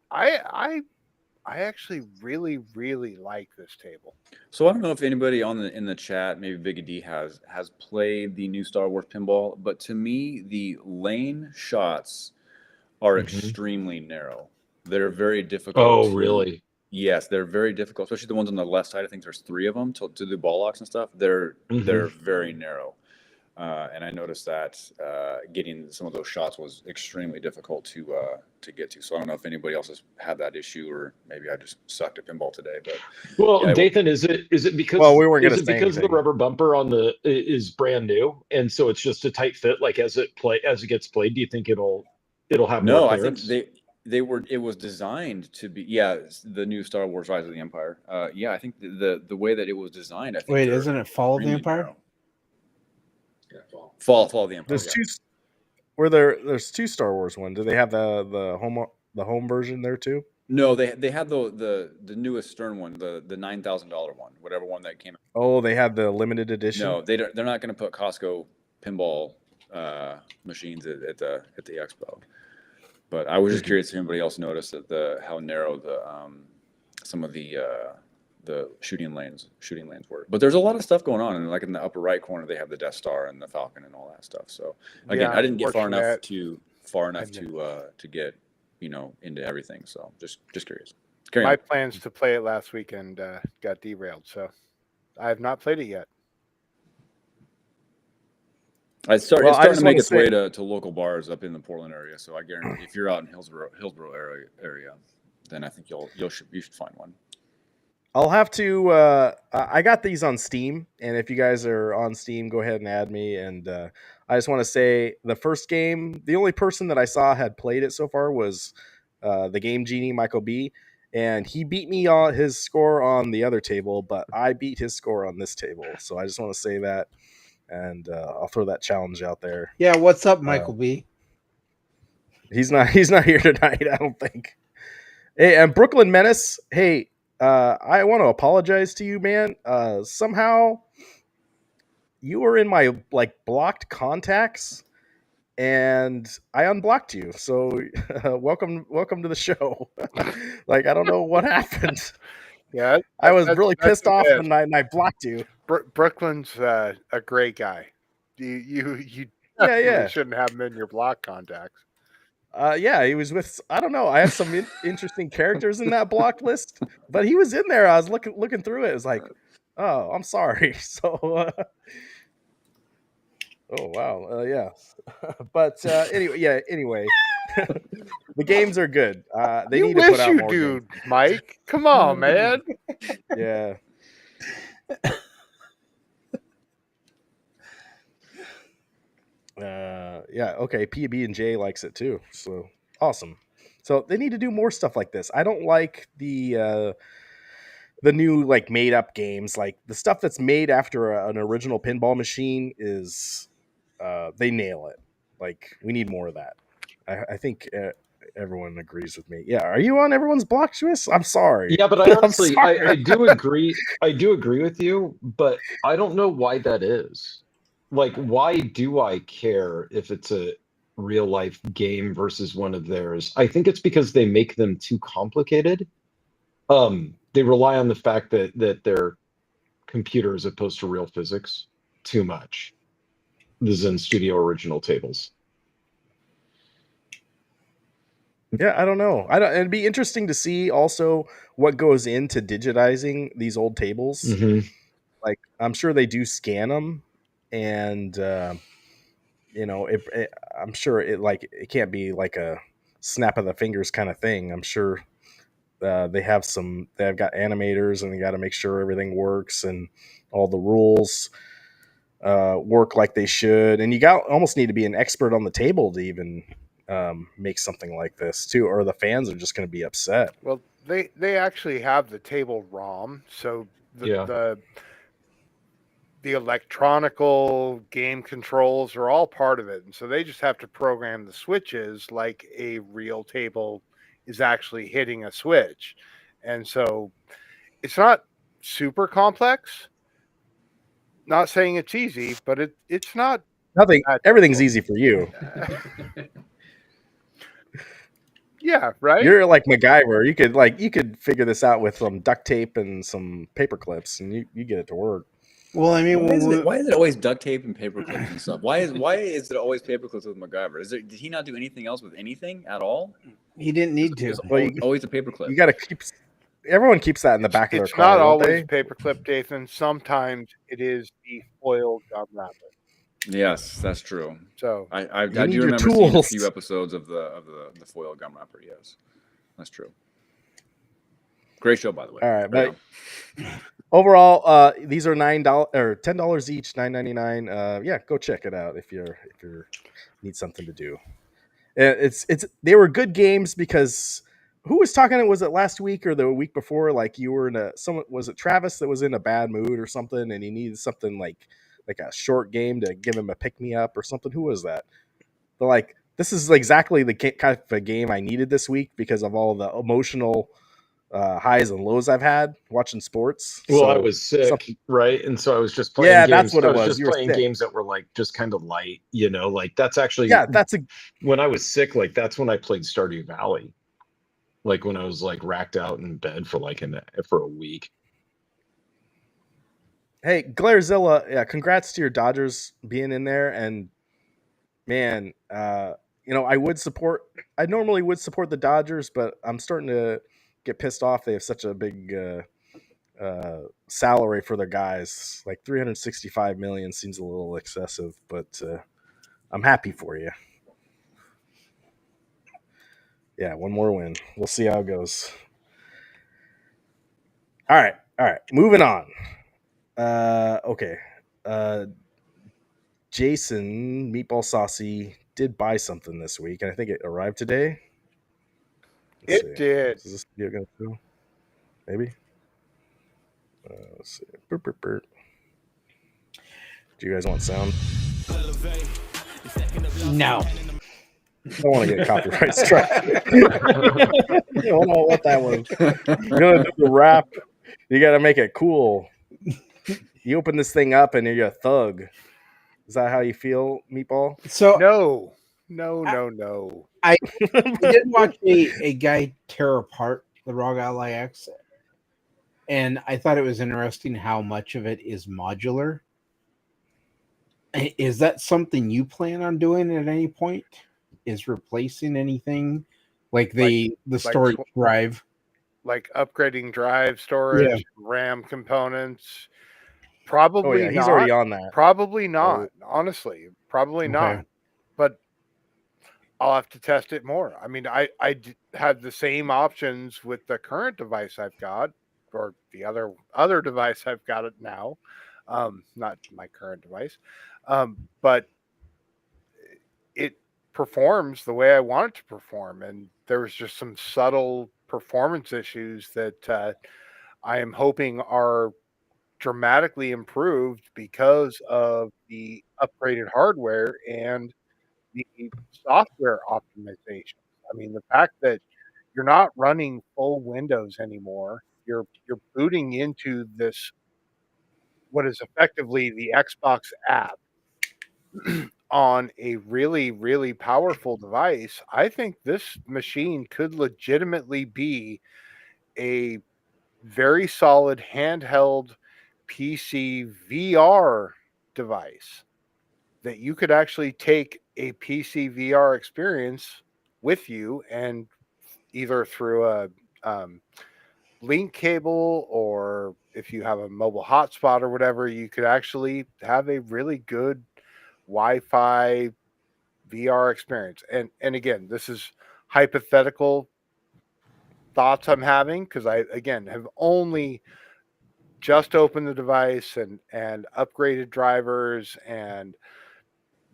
actually really, really like this table. So I don't know if anybody in the chat, maybe Big D has played the new Star Wars pinball, but to me the lane shots are Mhm. extremely narrow. They're very difficult. Oh, to- really? Yes, they're very difficult, especially the ones on the left side. I think there's 3 of them to do ball locks and stuff. They're very narrow. And I noticed that getting some of those shots was extremely difficult to get to. So I don't know if anybody else has had that issue, or maybe I just sucked at pinball today. But Well, yeah, Dathan, is it because Well, we weren't gonna is it say because the anything. rubber bumper on the is brand new, and so it's just a tight fit? Like as it gets played, do you think it'll have no, more I think clearance? they were. It was designed to be. Yeah, the new Star Wars: Rise of the Empire. Yeah, I think the way that it was designed. I think Wait, they're isn't it Fall of the extremely Empire? narrow. Fall of the Empire. There's yeah. 2. There's 2 Star Wars ones. Do they have the home version there too? No, they had the newest Stern one, the $9,000 one, whatever one that came out. Oh, they have the limited edition. No, they're not going to put Costco pinball machines at the expo. But I was just curious if anybody else noticed that how narrow some of the shooting lanes were. But there's a lot of stuff going on, and like in the upper right corner, they have the Death Star and the Falcon and all that stuff. So again, Yeah, I didn't get far enough unfortunate. to get into everything. So just curious. Carry My on. plans to play it last weekend got derailed, so I have not played it yet. It's Well, starting I just to make wanna its way say- to local bars up in the Portland area. So I guarantee if you're out in Hillsborough area, then I think you should find one. I'll have to. I got these on Steam, and if you guys are on Steam, go ahead and add me. And I just want to say, the first game, the only person that I saw had played it so far was the Game Genie, Michael B, and he beat me on his score on the other table, but I beat his score on this table. So I just want to say that, and I'll throw that challenge out there. Yeah, what's up, Michael B? He's not here tonight, I don't think. Hey, and Brooklyn Menace. Hey, I want to apologize to you, man. Somehow you were in my like blocked contacts, and I unblocked you. So welcome to the show. Like I don't know what happened. Yeah, I was really that's pissed off okay. and I blocked you. Brooklyn's a great guy. You Yeah, definitely yeah. shouldn't have him in your block contacts. Yeah, he was with. I don't know. I have some interesting characters in that blocked list, but he was in there. I was looking through it. It was like, oh, I'm sorry. So, oh wow, yeah. But anyway, Anyway, the games are good. They You need to put wish out you more do, games. Mike. Come on, man. Yeah. Yeah. Okay. PB and J likes it too. So awesome. So they need to do more stuff like this. I don't like the new like made up games. Like the stuff that's made after an original pinball machine is they nail it. Like we need more of that. I think everyone agrees with me. Yeah, are you on everyone's block, Swiss? I'm sorry. Yeah, but I I'm honestly, sorry. I do agree. I do agree with you, but I don't know why that is. Like, why do I care if it's a real life game versus one of theirs? I think it's because they make them too complicated. They rely on the fact that they're computer as opposed to real physics too much. The Zen Studio original tables. Yeah, I don't know. It'd be interesting to see also what goes into digitizing these old tables. Mm-hmm. Like, I'm sure they do scan them, and you know, I'm sure it can't be like a snap of the fingers kind of thing. I'm sure they've got animators, and they got to make sure everything works and all the rules work like they should. And you almost need to be an expert on the table to even make something like this too, or the fans are just going to be upset. Well, they actually have the table ROM, so the electronical game controls are all part of it, and so they just have to program the switches like a real table is actually hitting a switch. And so it's not super complex. Not saying it's easy, but it's not Nothing. that Everything's difficult. easy for you. Yeah, right. You're like MacGyver. You could figure this out with some duct tape and some paper clips, and you get it to work. Well, I mean, Why is it always duct tape and paper clips and stuff? Why is it always paper clips with MacGyver? Did he not do anything else with anything at all? he didn't need to. Always a paper clip. You got to keep. Everyone keeps that in the back of their It's car. not always they? paperclip, Dathan. Sometimes it is the foil gum wrapper. Yes, that's true. So I You do need your remember seeing a tools. few episodes of the foil gum wrapper. Yes, that's true. Great show, by the way. All right, but overall, these are $9 or $10 each, $9.99. Yeah, go check it out if you need something to do. They were good games because who was talking? Was it last week or the week before? Like you were was it Travis that was in a bad mood or something, and he needed something like a short game to give him a pick me up or something. Who was that? But like this is exactly the kind of a game I needed this week because of all the emotional highs and lows I've had watching sports. Well, So I was sick, right? And so I was just playing Yeah, games. that's what it I was was. just You were playing sick. games that were like just kind of light, like that's actually that's when I was sick, like that's when I played Stardew Valley. Like when I was like racked out in bed for for a week. Hey, Glairzilla, yeah, congrats to your Dodgers being in there. And man, I normally would support the Dodgers, but I'm starting to get pissed off. They have such a big salary for their guys. Like $365 million seems a little excessive, but I'm happy for you. Yeah, one more win. We'll see how it goes. All right. Moving on. Okay. Jason Meatball Sassy did buy something this week, and I think it arrived today. Let's see. did. Is this video going to maybe? Let's see. Burp, burp, burp. Do you guys want sound? No. don't want to get a copyright strike. You don't know what that was. You're gonna do the rap. You got to make it cool. You open this thing up and you're a thug. Is that how you feel, Meatball? So No. I did watch a guy tear apart the ROG Ally X, and I thought it was interesting how much of it is modular. Is that something you plan on doing at any point? Is replacing anything like the storage drive? Like upgrading drive storage, RAM components. Probably yeah, he's not. already on that. Probably not. Honestly, probably not. But I'll have to test it more. I mean, I had the same options with the current device I've got, or the other device I've got it now. Not my current device, but it performs the way I want it to perform, and there was just some subtle performance issues that I am hoping are dramatically improved because of the upgraded hardware and the software optimization. I mean, the fact that you're not running full Windows anymore, you're booting into this, what is effectively the Xbox app on a really, really powerful device. I think this machine could legitimately be a very solid handheld PC VR device that you could actually take a PC VR experience with you, and either through a link cable, or if you have a mobile hotspot or whatever, you could actually have a really good Wi-Fi VR experience. And again, this is hypothetical thoughts I'm having, because I, again, have only just opened the device and upgraded drivers and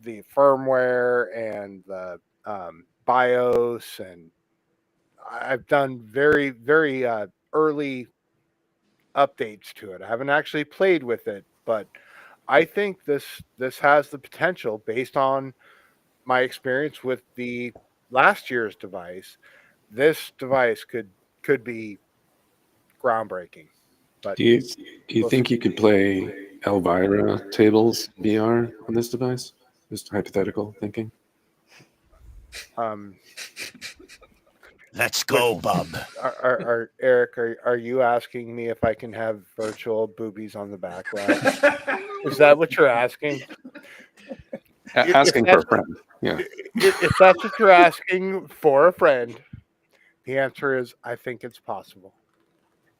the firmware and the BIOS, and I've done very, very early updates to it. I haven't actually played with it, but I think this has the potential, based on my experience with the last year's device. This device could be groundbreaking. But Do you think you could play Elvira tables VR on this device? Just hypothetical thinking. Let's go, bub. Are Eric, are you asking me if I can have virtual boobies on the background? Is that what you're asking? Asking for a friend. Yeah. If that's what you're asking for a friend, the answer is I think it's possible.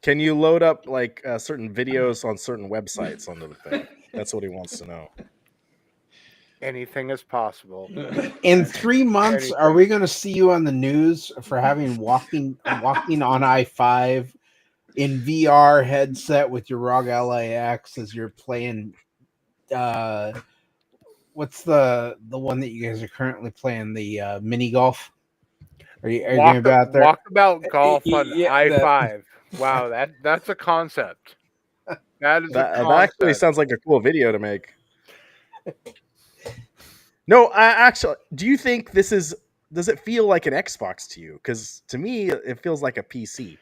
Can you load up like certain videos on certain websites onto the thing? That's what he wants to know. Anything is possible. In 3 months, are we going to see you on the news for having walking on I-5 in VR headset with your ROG Ally X as you're playing? What's the one that you guys are currently playing? The mini golf. Are you going to be out there? Walkabout golf on Yeah, I-5. Wow, that's a concept. That is a That concept. actually sounds like a cool video to make. No, actually, do you think this is? Does it feel like an Xbox to you? Because to me, it feels like a PC.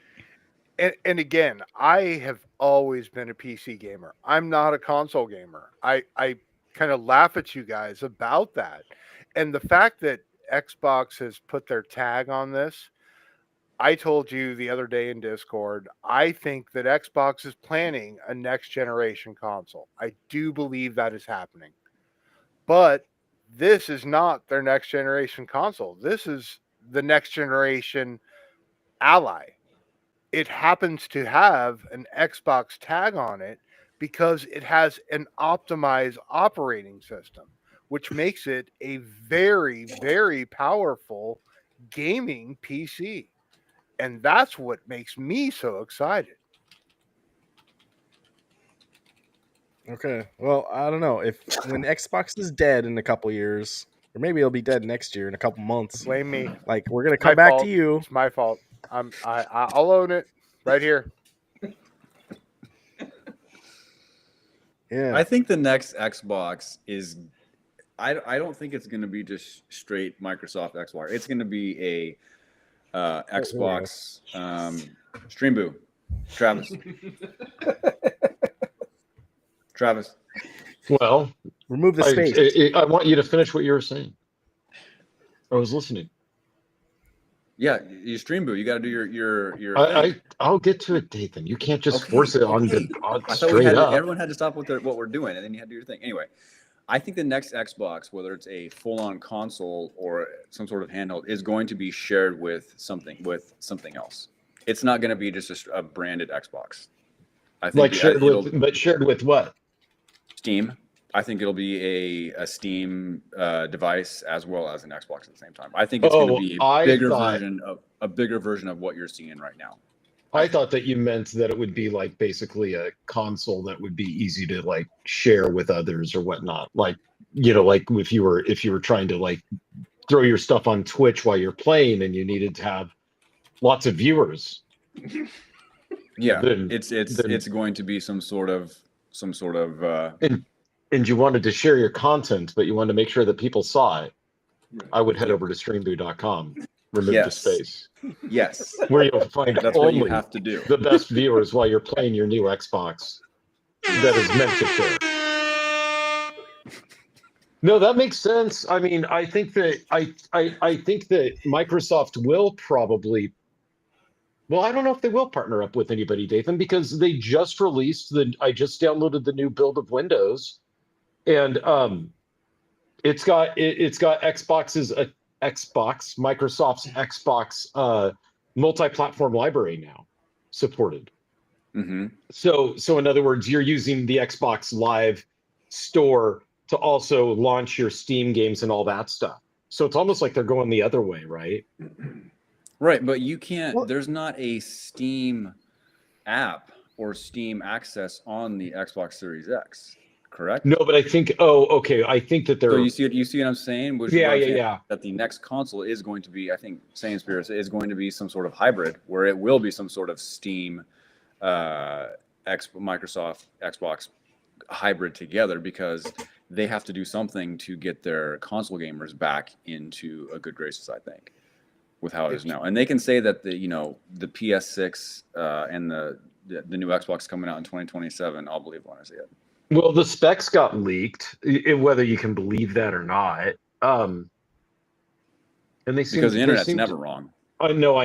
And again, I have always been a PC gamer. I'm not a console gamer. I kind of laugh at you guys about that. And the fact that Xbox has put their tag on this, I told you the other day in Discord, I think that Xbox is planning a next generation console. I do believe that is happening. But this is not their next generation console. This is the next generation Ally. It happens to have an Xbox tag on it because it has an optimized operating system, which makes it a very, very powerful gaming PC. And that's what makes me so excited. Okay, well, I don't know if when Xbox is dead in a couple years, or maybe it'll be dead next year in a couple months. Blame me. Like we're gonna come back to you. It's my fault. I'll own it right here. Yeah, I think the next Xbox is I don't think it's going to be just straight Microsoft Xbox. It's going to be a Xbox Stream Boo. Travis. Travis. Well, Remove the space. I want you to finish what you were saying. I was listening. Yeah, you Stream Boo. You got to do your. I'll get to it, Dathan. You can't just force it on the straight up. Everyone had to stop what we're doing, and then you had to do your thing. Anyway, I think the next Xbox, whether it's a full-on console or some sort of handheld, is going to be shared with something else. It's not going to be just a branded Xbox. I think shared with what? Steam. I think it'll be a Steam device as well as an Xbox at the same time. I think it's going to be a bigger version of what you're seeing right now. I thought that you meant that it would be like basically a console that would be easy to like share with others or whatnot. Like, like if you were trying to like throw your stuff on Twitch while you're playing and you needed to have lots of viewers. Yeah, it's going to be some sort of and you wanted to share your content, but you wanted to make sure that people saw it. I would head over to streamboo.com, remove the space. Yes. Where you'll find that's only what you have to do. The best viewers while you're playing your new Xbox that is meant to share. No, that makes sense. I mean, I think that I think that Microsoft will probably. Well, I don't know if they will partner up with anybody, Dathan, because they just released I just downloaded the new build of Windows, and it's got Microsoft's Xbox multi-platform library now supported. Mm-hmm. So in other words, you're using the Xbox Live store to also launch your Steam games and all that stuff. So it's almost like they're going the other way, right? Right, but you can't. There's not a Steam app or Steam access on the Xbox Series X, correct? No, but I think. Oh, okay. I think that they're. So you see what I'm saying? Yeah. That the next console is going to be, I think, Same Spirit is going to be some sort of hybrid, where it will be some sort of Steam, Microsoft Xbox hybrid together, because they have to do something to get their console gamers back into a good graces, I think, with how it is now. And they can say that the PS6 and the new Xbox coming out in 2027, I'll believe when I see it. Well, the specs got leaked, whether you can believe that or not. And they seem, because the internet's never wrong. I know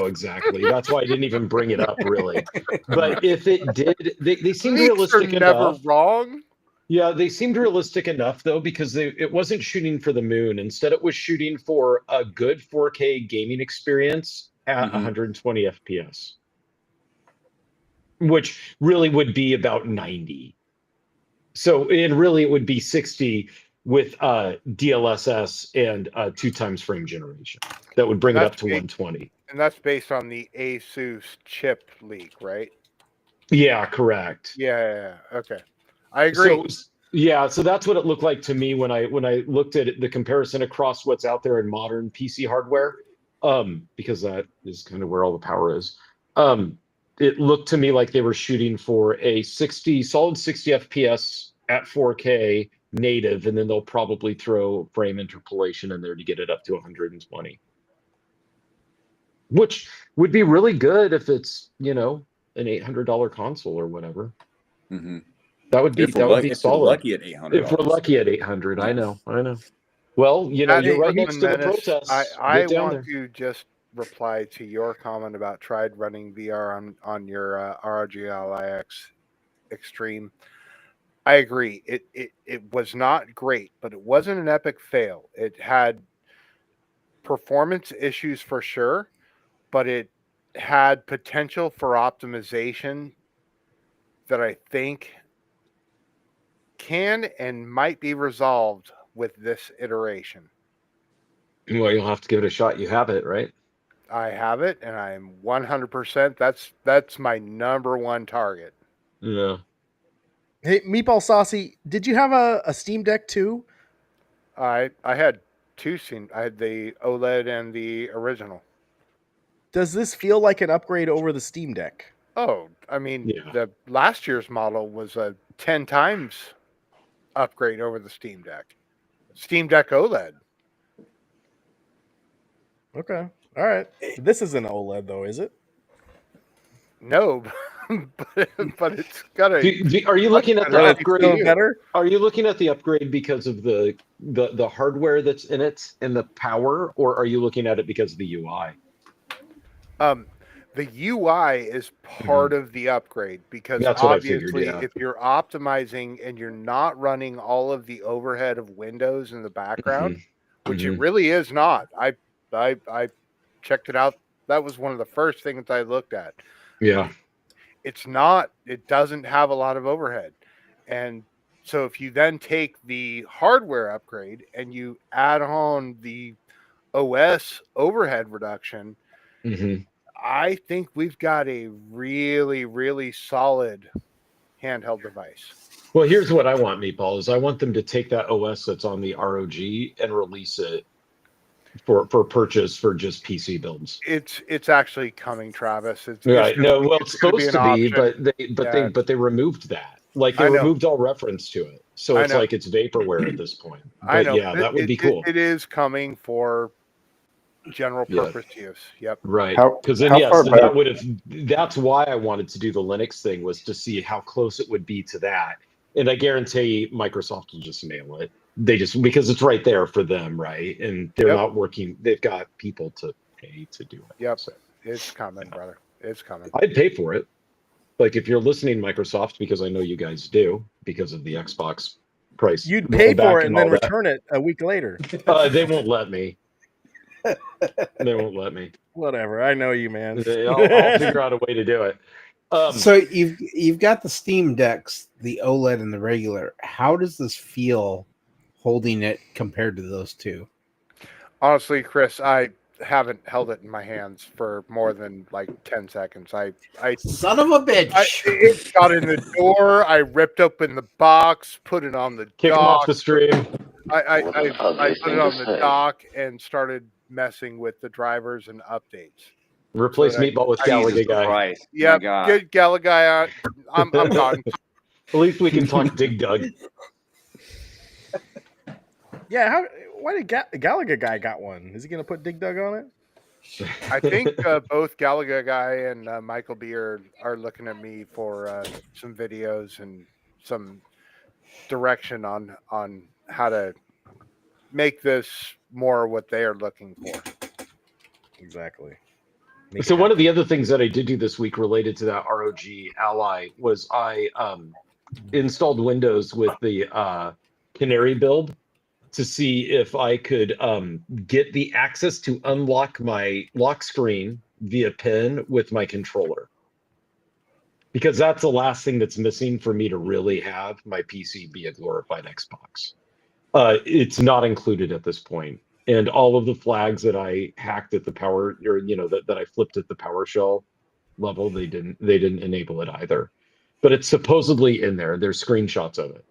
exactly. That's why I didn't even bring it up, really. But if it did, they seemed realistic enough. Never wrong. Yeah, they seemed realistic enough, though, because it wasn't shooting for the moon. Instead, it was shooting for a good 4K gaming experience at 120 FPS, which really would be about 90. So, and really, it would be 60 with DLSS and 2x frame generation. That would bring it up to 120. And that's based on the Asus chip leak, right? Yeah, correct. Yeah. Okay. I agree. So that's what it looked like to me when I looked at the comparison across what's out there in modern PC hardware, because that is kind of where all the power is. It looked to me like they were shooting for a solid 60 FPS at 4K native, and then they'll probably throw frame interpolation in there to get it up to 120, which would be really good if it's an $800 console or whatever. Mm-hmm. That would be solid. If we're lucky at $800. If we're lucky at 800, I know. Well, you're right next to the protest. I want to just reply to your comment about tried running VR on your ROG Ally X Extreme. I agree. It was not great, but it wasn't an epic fail. It had performance issues for sure, but it had potential for optimization that I think can and might be resolved with this iteration. Well, you'll have to give it a shot. You have it, right? I have it, and I'm 100%. That's my number one target. Yeah. Hey, Meatball Sassy, did you have a Steam Deck too? I had two Steam. I had the OLED and the original. Does this feel like an upgrade over the Steam Deck? Oh, I mean, the last year's model was a 10 times upgrade over the Steam Deck. Steam Deck OLED. Okay. All right. This isn't OLED though, is it? No, but it's got a. Are you looking at the better upgrade? CPU. Better? Are you looking at the upgrade because of the hardware that's in it and the power, or are you looking at it because of the UI? The UI is part of the upgrade because That's what I obviously, figured, yeah. if you're optimizing and you're not running all of the overhead of Windows in the background, which it really is not. I checked it out. That was one of the first things I looked at. Yeah. It's not. It doesn't have a lot of overhead, and so if you then take the hardware upgrade and you add on the OS overhead reduction. I think we've got a really, really solid handheld device. Well, here's what I want, Meatball, is I want them to take that OS that's on the ROG and release it for purchase for just PC builds. It's actually coming, Travis. It's right. No, well, it's supposed to be, but but they removed that. Like they removed all reference to it. So it's like it's vaporware at this point. But I know. Yeah, that would be cool. It is coming for general purpose use. Yep. Right. Because then that would have. That's why I wanted to do the Linux thing, was to see how close it would be to that. And I guarantee Microsoft will just nail it. They just, because it's right there for them, right? And they're not working. They've got people to pay to do it. Yep. So, it's coming, brother. It's coming. I'd pay for it. Like if you're listening, Microsoft, because I know you guys do, because of the Xbox price. You'd pay for it and then return it a week later. They won't let me. They won't let me. Whatever. I know you, man. I'll figure out a way to do it. So you've got the Steam Decks, the OLED and the regular. How does this feel holding it compared to those two? Honestly, Chris, I haven't held it in my hands for more than like 10 seconds. I son of a bitch. It got in the door. I ripped open the box, put it on the Kick dock. them off the stream. I put it on the dock and started messing with the drivers and updates. Replace Meatball with Galaga Guy. Yeah, get Galaga Guy out. I'm gone. At least we can talk Dig Dug. Yeah, why did Galaga Guy got one? Is he going to put Dig Dug on it? I think both Galaga Guy and Michael B are looking at me for some videos and some direction on how to make this more what they are looking for. Exactly. So one of the other things that I did do this week related to that ROG Ally was I installed Windows with the Canary build to see if I could get the access to unlock my lock screen via PIN with my controller. Because that's the last thing that's missing for me to really have my PC be a glorified Xbox. It's not included at this point. And all of the flags that I hacked at the power, or that I flipped at the PowerShell level, they didn't enable it either. But it's supposedly in there. There's screenshots of it.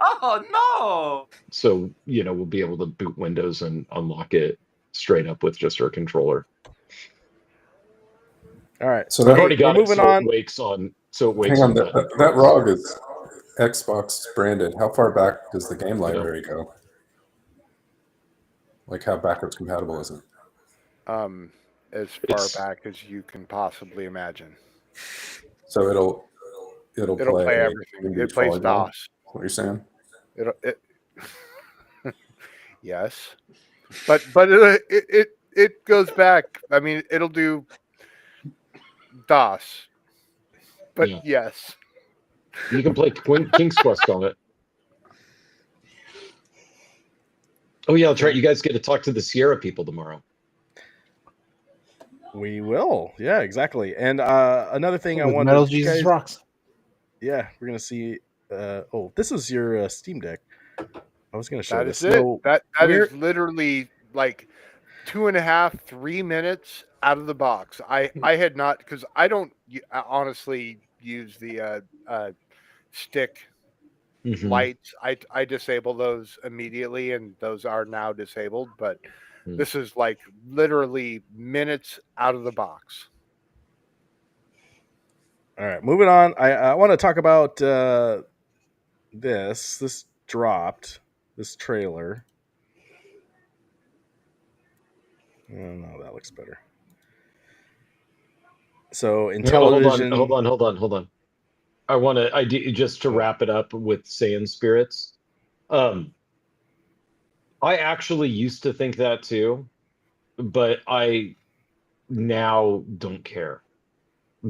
Oh no! So we'll be able to boot Windows and unlock it straight up with just our controller. All right. So I've already got it. Moving on. So it wakes Hang on, on that ROG is Xbox branded. How far back does the game library go? Like how backwards compatible is it? As far back as you can possibly imagine. So it'll play everything. It plays DOS. What you're saying? Yes, but it goes back. I mean, it'll do DOS. But yes, you can play King's Quest on it. Oh yeah, that's right. You guys get to talk to the Sierra people tomorrow. We will. Yeah, exactly. And another thing I wanted. Metal Jesus Rocks. Yeah, we're gonna see. This is your Steam Deck. I was gonna show that this. Is it. That is literally like 2.5, 3 minutes out of the box. I had not, because I don't honestly use the stick lights. I disable those immediately, and those are now disabled. But this is like literally minutes out of the box. All right, moving on. I want to talk about this. This dropped. This trailer. No, that looks better. So in No, television, hold on. I do just to wrap it up with Saiyan spirits. I actually used to think that too, but I now don't care.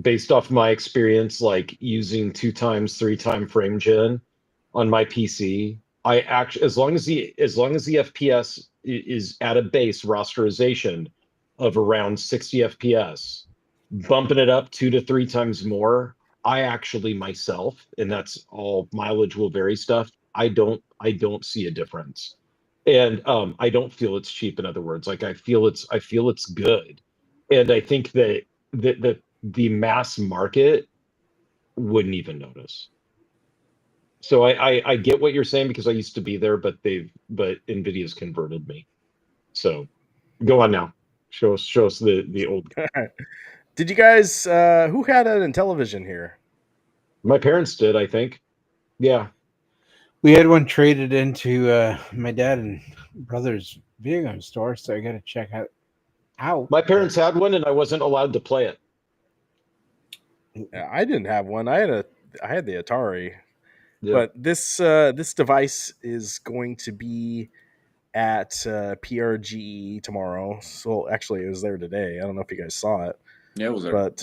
Based off my experience, like using 2x, 3x frame gen on my PC, I actually, as long as the FPS is at a base rasterization of around 60 FPS, bumping it up 2 to 3 times more, I actually myself, and that's all mileage will vary stuff. I don't see a difference, and I don't feel it's cheap. In other words, like I feel it's good, and I think that the mass market wouldn't even notice. So I get what you're saying because I used to be there, but Nvidia's converted me. So go on now. Show us the old. did you guys who had an Intellivision here? My parents did, I think. Yeah. We had one traded into my dad and brother's video game store, so I got to check out. My parents had one, and I wasn't allowed to play it. I didn't have one. I had the Atari, Yeah. but this device is going to be at PRGE tomorrow. So actually, it was there today. I don't know if you guys saw it. Yeah, it was there. But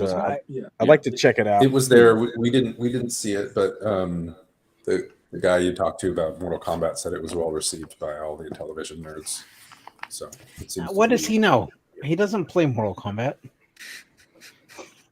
Yeah. I'd like to check it out. It was there. We didn't see it, but the guy you talked to about Mortal Kombat said it was well received by all the television nerds. So it seems What does he know? He doesn't play Mortal Kombat.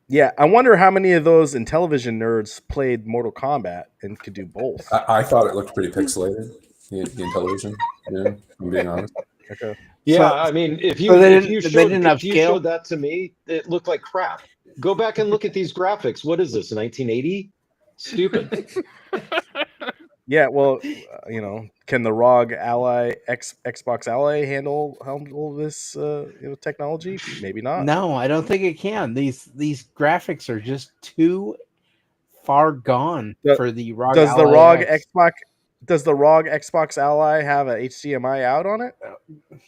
Yeah, I wonder how many of those Intellivision nerds played Mortal Kombat and could do both. I thought it looked pretty pixelated, the Intellivision. Yeah, I'm being honest. Okay. Yeah, So- I mean, if you so they if didn't- you they showed, didn't if you upscale? showed that to me, it looked like crap. Go back and look at these graphics. What is this? 1980? Stupid. Yeah, well, can the ROG Ally Xbox Ally handle this technology? Maybe not. No, I don't think it can. These graphics are just too far gone for the ROG. Does the Ally ROG X. Xbox Ally have a HDMI out on it?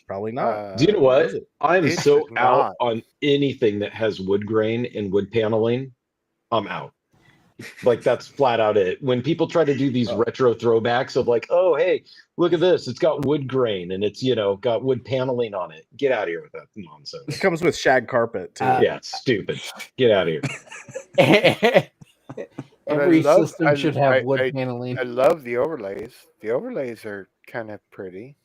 Probably not. Do you know what? I'm it so should out not. on anything that has wood grain and wood paneling. I'm out. Like that's flat out it. When people try to do these retro throwbacks of like, oh hey, look at this, it's got wood grain and it's got wood paneling on it. Get out of here with that nonsense. It comes with shag carpet too. Yeah, it's stupid. Get out of here. Every system I- should have I- wood I- paneling. I love the overlays. The overlays are kind of pretty.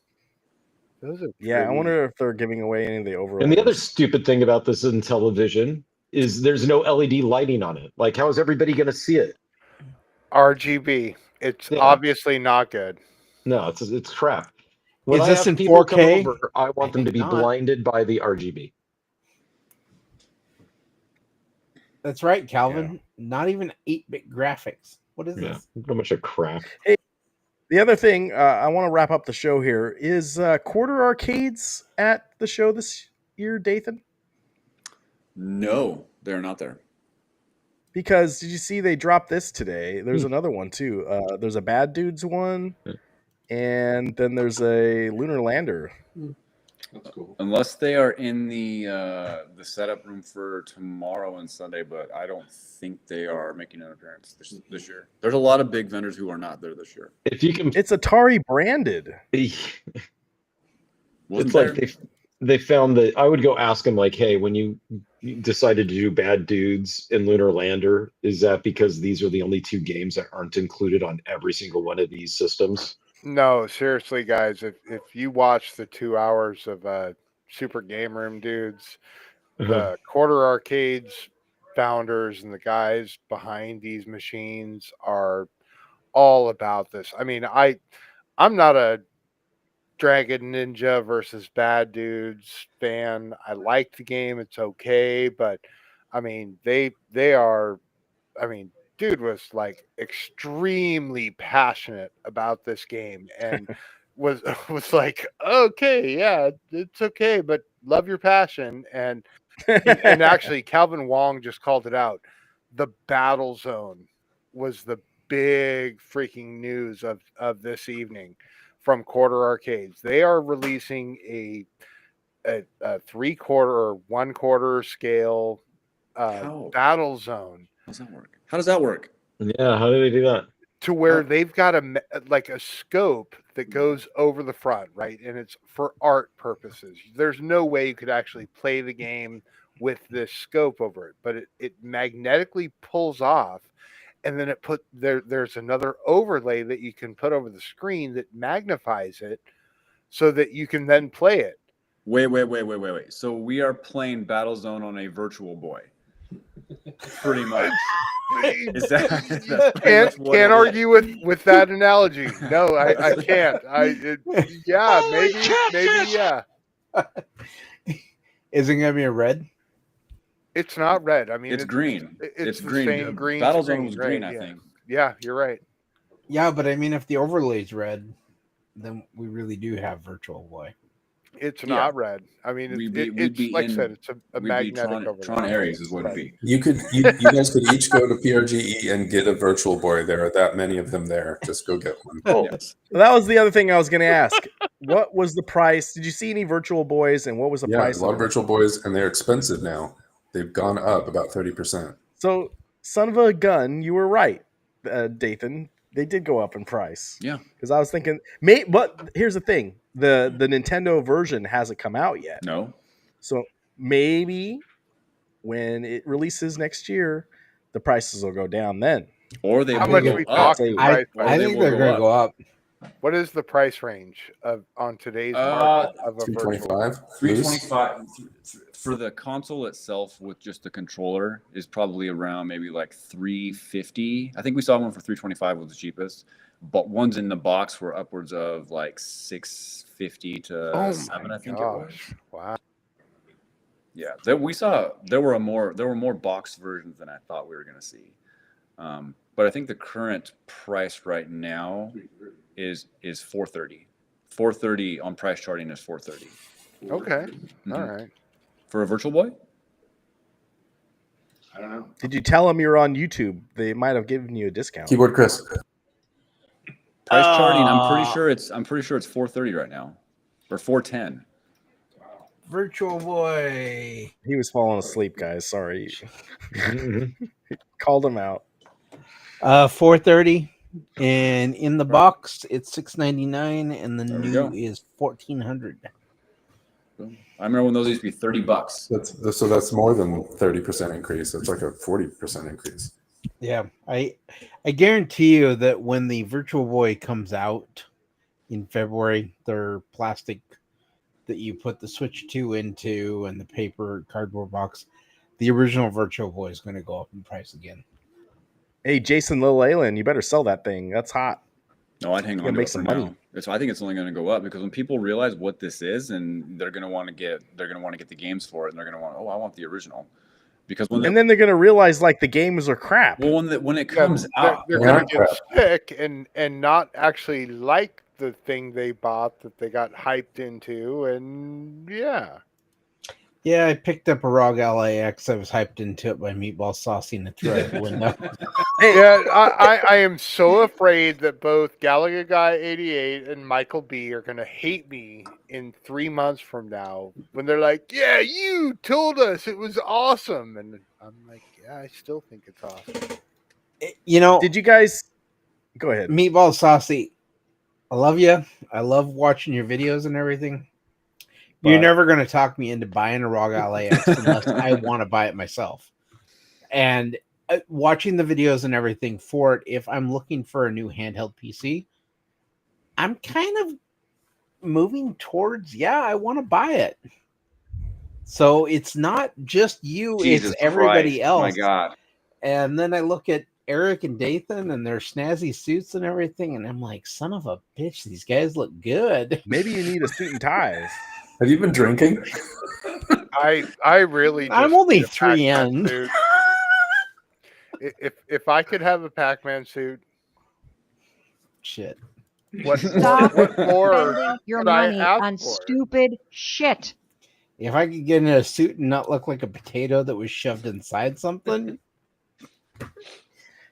Those are Yeah, I pretty. wonder if they're giving away any of the overlays. And the other stupid thing about this in television is there's no LED lighting on it. Like, how is everybody going to see it? RGB. It's Yeah. obviously not good. No, it's crap. When Is I this have in people come 4K? over, I want them to think be not. blinded by the RGB. That's right, Calvin. Not even 8-bit graphics. What is Yeah, this? so much of crap. The other thing I want to wrap up the show here is quarter arcades at the show this year, Dathan. No, they're not there. Because did you see they dropped this today? There's another one too. There's a Bad Dudes one, and then there's a Lunar Lander. That's cool. Unless they are in the setup room for tomorrow and Sunday, but I don't think they are making an appearance this year. There's a lot of big vendors who are not there this year. If you can, It's Atari branded. it's like they found that I would go ask them like, hey, when you decided to do Bad Dudes and Lunar Lander, is that because these are the only two games that aren't included on every single one of these systems? No, seriously, guys. If you watch the 2 hours of Super Game Room Dudes, the Quarter Arcades founders and the guys behind these machines are all about this. I mean, I'm not a Dragon Ninja versus Bad Dudes fan. I like the game; it's okay, but I mean, they are. I mean, dude was like extremely passionate about this game and was like, okay, yeah, it's okay, but love your passion. And actually, Calvin Wong just called it out. The Battle Zone was the big freaking news of this evening from Quarter Arcades. They are releasing a 3/4 or 1/4 scale battle zone. How does that work? How does that work? Yeah, how do they do that? To where they've got a scope that goes over the front, right? And it's for art purposes. There's no way you could actually play the game with this scope over it, but it magnetically pulls off, and then there's another overlay that you can put over the screen that magnifies it so that you can then play it. Wait. So we are playing Battlezone on a Virtual Boy. Pretty much. Can't argue with that analogy. No, I can't. Maybe yeah. Is it gonna be a red? It's not red. I mean, it's green. It's the green. same green. Battlezone was green, I think. Yeah, you're right. Yeah, but I mean, if the overlay's red, then we really do have Virtual Boy. It's not red. I mean, it's like I said, it's a magnetic overlay. Tron Ares is what it'd be. You guys could each go to PRGE and get a Virtual Boy. There are that many of them there. Just go get one. Oh, yes. That was the other thing I was going to ask. What was the price? Did you see any Virtual Boys, and what was the price? A lot of Virtual Boys, and they're expensive now. They've gone up about 30%. So, son of a gun, you were right, Dathan. They did go up in price. Yeah. Because I was thinking, but here's the thing. The Nintendo version hasn't come out yet. No. So maybe when it releases next year, the prices will go down then. Or they How will much go we up. talking? I think they're going to go up. What is the price range on today's market of a Virtual? 325. 325 for the console itself with just the controller is probably around maybe like 350. I think we saw one for 325 was the cheapest, but ones in the box were upwards of like 650 to 7. I think it was. Wow. Yeah, we saw there were more box versions than I thought we were going to see. But I think the current price right now is 430. 430 on price charting is 430. Okay. All right. For a Virtual Boy? I don't know. Did you tell them you're on YouTube? They might have given you a discount. Keyboard Chris. Price charting, I'm pretty sure it's 430 right now. Or 410. Virtual Boy. He was falling asleep, guys. Sorry. Called him out. 430, and in the box it's $699, and the There we new go. is $1,400. I remember when those used to be $30. So that's more than 30% increase. That's like a 40% increase. Yeah, I guarantee you that when the Virtual Boy comes out in February, their plastic that you put the Switch 2 into and the paper cardboard box, the original Virtual Boy is going to go up in price again. Hey, Jason Lil'Alen, you better sell that thing. That's hot. No, I'd hang on to make it some for money. now. I think it's only going to go up because when people realize what this is, and they're going to want to get the games for it, and they're going to want, I want the original. Because and then they're going to realize like the games are crap. Well, when it comes out, they're going to get sick and not actually like the thing they bought that they got hyped into, and yeah. Yeah, I picked up a ROG LAX. I was hyped into it by Meatball Sassy in the thread window. Yeah, I am so afraid that both Galaga Guy 88 and Michael B are going to hate me in 3 months from now when they're like, yeah, you told us it was awesome. And I'm like, yeah, I still think it's awesome. You know, did you guys go ahead? Meatball Sassy, I love you. I love watching your videos and everything. You're never going to talk me into buying a ROG LAX unless I want to buy it myself. And watching the videos and everything for it, if I'm looking for a new handheld PC, I'm kind of moving towards, I want to buy it. So it's not just you, Jesus it's everybody Christ, else. My God. And then I look at Eric and Dathan and their snazzy suits and everything, and I'm like, son of a bitch, these guys look good. Maybe you need a suit and ties. Have you been drinking? I really just I'm only need a Pac-Man 3N. suit. If I could have a Pac-Man suit, Shit. Stop what more spending your could I money ask on for? stupid shit. If I could get in a suit and not look like a potato that was shoved inside something.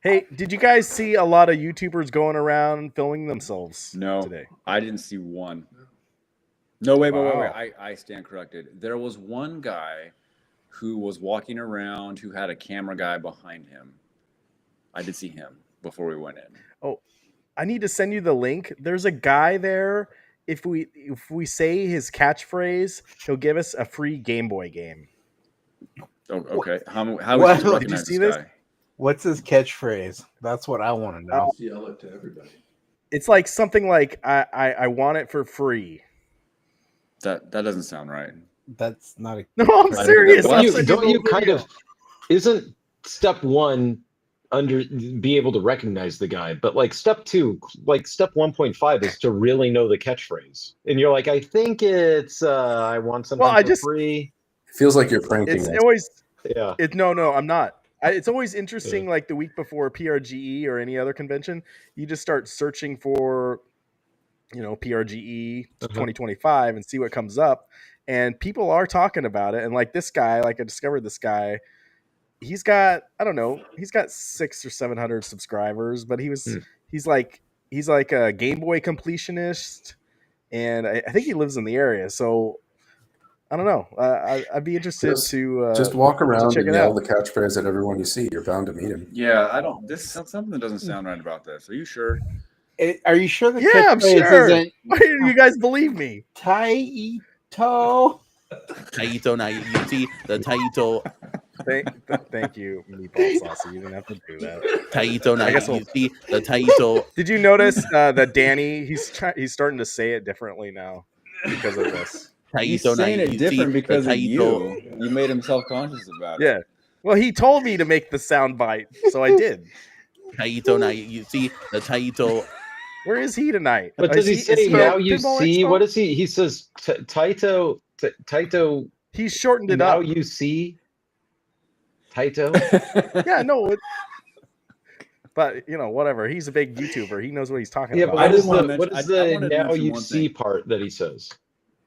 Hey, did you guys see a lot of YouTubers going around filming themselves No, today? I didn't see one. No, wait. Wow. I stand corrected. There was one guy who was walking around who had a camera guy behind him. I did see him before we went in. Oh, I need to send you the link. There's a guy there. If we say his catchphrase, he'll give us a free Game Boy game. Oh, okay. How What? would you Did you recognize see this this? guy? What's his catchphrase? That's what I want to know. Yell it to everybody. It's like something like I want it for free. That doesn't sound right. That's not a. No, I'm serious. What? Don't you kind of isn't step one under be able to recognize the guy, but like step 2, like step 1.5 is to really know the catchphrase. And you're like, I think it's I want something for free. It feels like you're pranking It's us. always Yeah. no, I'm not. It's always interesting. Like the week before PRGE or any other convention, you just start searching for, PRGE 2025 and see what comes up. And people are talking about it. And like this guy, like I discovered this guy, he's got, I don't know, he's got 600 or 700 subscribers, but he's like a Game Boy completionist. And I think he lives in the area. So I don't know. I'd be interested to just walk around check and it yell out. the catchphrase at everyone you see. You're bound to meet him. Yeah, I don't. This something doesn't sound right about this. Are you sure? Are you sure the Yeah, I'm catchphrase sure. isn't Why didn't you guys believe me? Taito? Taito na yuti, the Taito. Thank you, Meatball Sassy. You didn't have to do that. Taito na I guess we'll- yuti, the Taito. Did you notice that Danny? He's starting to say it differently now because of this. He's Taito na saying it yuti, different the because of Taito. you. You made him self-conscious about it. Yeah. Well, he told me to make the sound bite, so I did. Taito na yuti, the Taito. Where is he tonight? But does he is say he now at you Pinball see? Expo? What is he? He says Taito. He's shortened it now up. you see. Taito. Yeah, no. But whatever. He's a big YouTuber. He knows what he's talking Yeah, about. but what is wanna the mention- what is I the wanted to now mention you one see thing. part that he says?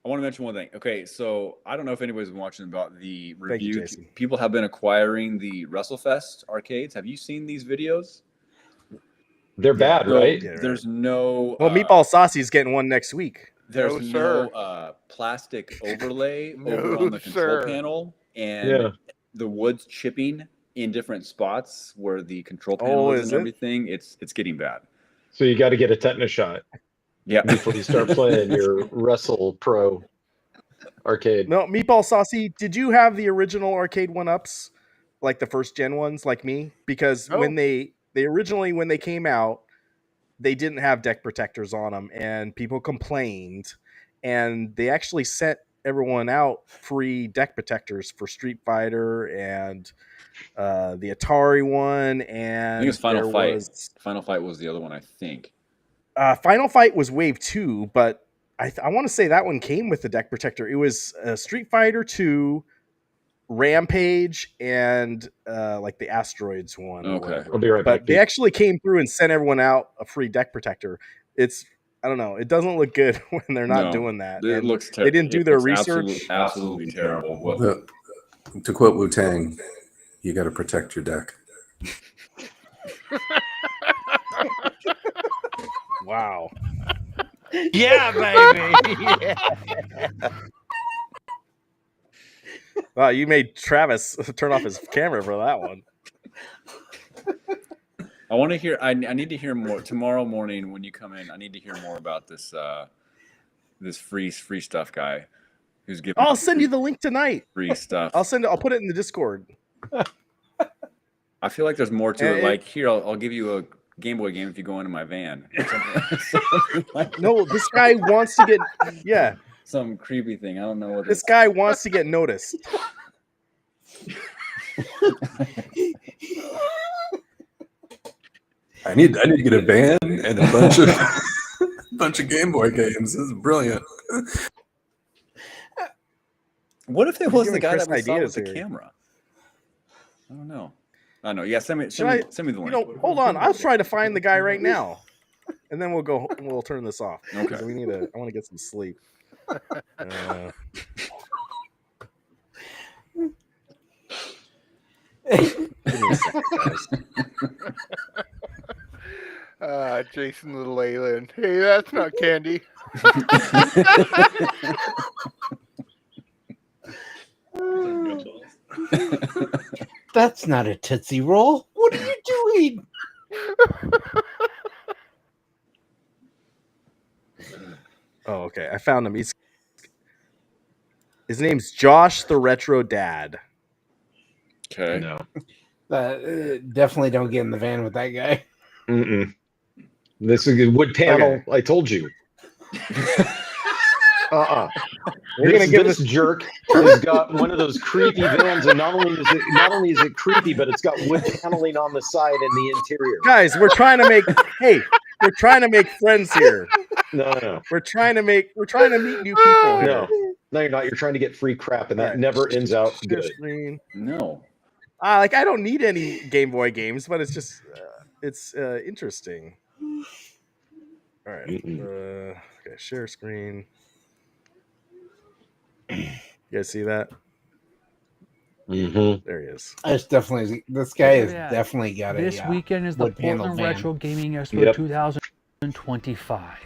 I want to mention one thing. Okay, so I don't know if anybody's been watching about the Thank you, review. Jason. People have been acquiring the WrestleFest arcades. Have you seen these videos? They're bad, So right? Yeah, right. there's no. Well, Meatball Sassy's getting one next week. There's No, no sir. plastic overlay No, over on the control sir. panel, and Yeah. the wood's chipping in different spots where the control panel Oh, is is and it? everything. It's getting bad. So you got to get a tetanus shot Yeah. before you start playing your Wrestle Pro arcade. No, Meatball Saucy, did you have the original arcade 1-ups? Like the first gen ones, like me? Because No. when they originally, when they came out, they didn't have deck protectors on them, and people complained. And they actually sent everyone out free deck protectors for Street Fighter and the Atari one. And I think it's Final there Fight. was Final Fight was the other one, I think. Final Fight was Wave 2, but I want to say that one came with the deck protector. It was Street Fighter 2, Rampage, and like the Asteroids one. or Okay. whatever. I'll be right But back. they actually came through and sent everyone out a free deck protector. I don't know. It doesn't look good when they're not No, doing that. It And looks they didn't do their research. Absolutely terrible. What- To quote Wu-Tang, you got to protect your deck. Wow. Yeah, baby. Wow, you made Travis turn off his camera for that one. I want to hear. I need to hear more tomorrow morning when you come in. I need to hear more about this. This free stuff guy who's giving. I'll send you the link tonight. free stuff. I'll put it in the Discord. I feel like there's more to And it. Like here, I'll give you a Game Boy game if you go into my van. Or something like No, this guy wants to get some creepy thing. I don't know what this guy wants to get noticed. I need to get a van and a bunch of Game Boy games. This is brilliant. What if it was the giving guy Chris that we saw with ideas the here. camera? I don't know. I know. Yeah, send me Should I- the link. Hold on. I'll try to find the guy right now, and then we'll turn this off. Okay. 'Cause I want to get some sleep. Give me a second, guys. Jason the Leyland. Hey, that's not candy. That's not a Tootsie Roll. What are you doing? Oh, okay. I found him. His name's Josh the Retro Dad. Okay. No. Definitely don't get in the van with that guy. Mm-mm. This is a wood panel. Okay. I told you. We're gonna give this jerk has got one of those creepy vans, and not only is it creepy, but it's got wood paneling on the side and the interior. Guys, we're trying to make we're trying to make friends here. No. We're trying to meet new people here. No, you're not. You're trying to get free crap, and that Right. never ends out Share good. screen. No. Like I don't need any Game Boy games, but it's just it's interesting. All right. Okay, share screen. You guys see that? Mm-hmm. There he is. This guy has definitely got This a weekend is the wood panel Portland van. Retro Gaming Expo 2025.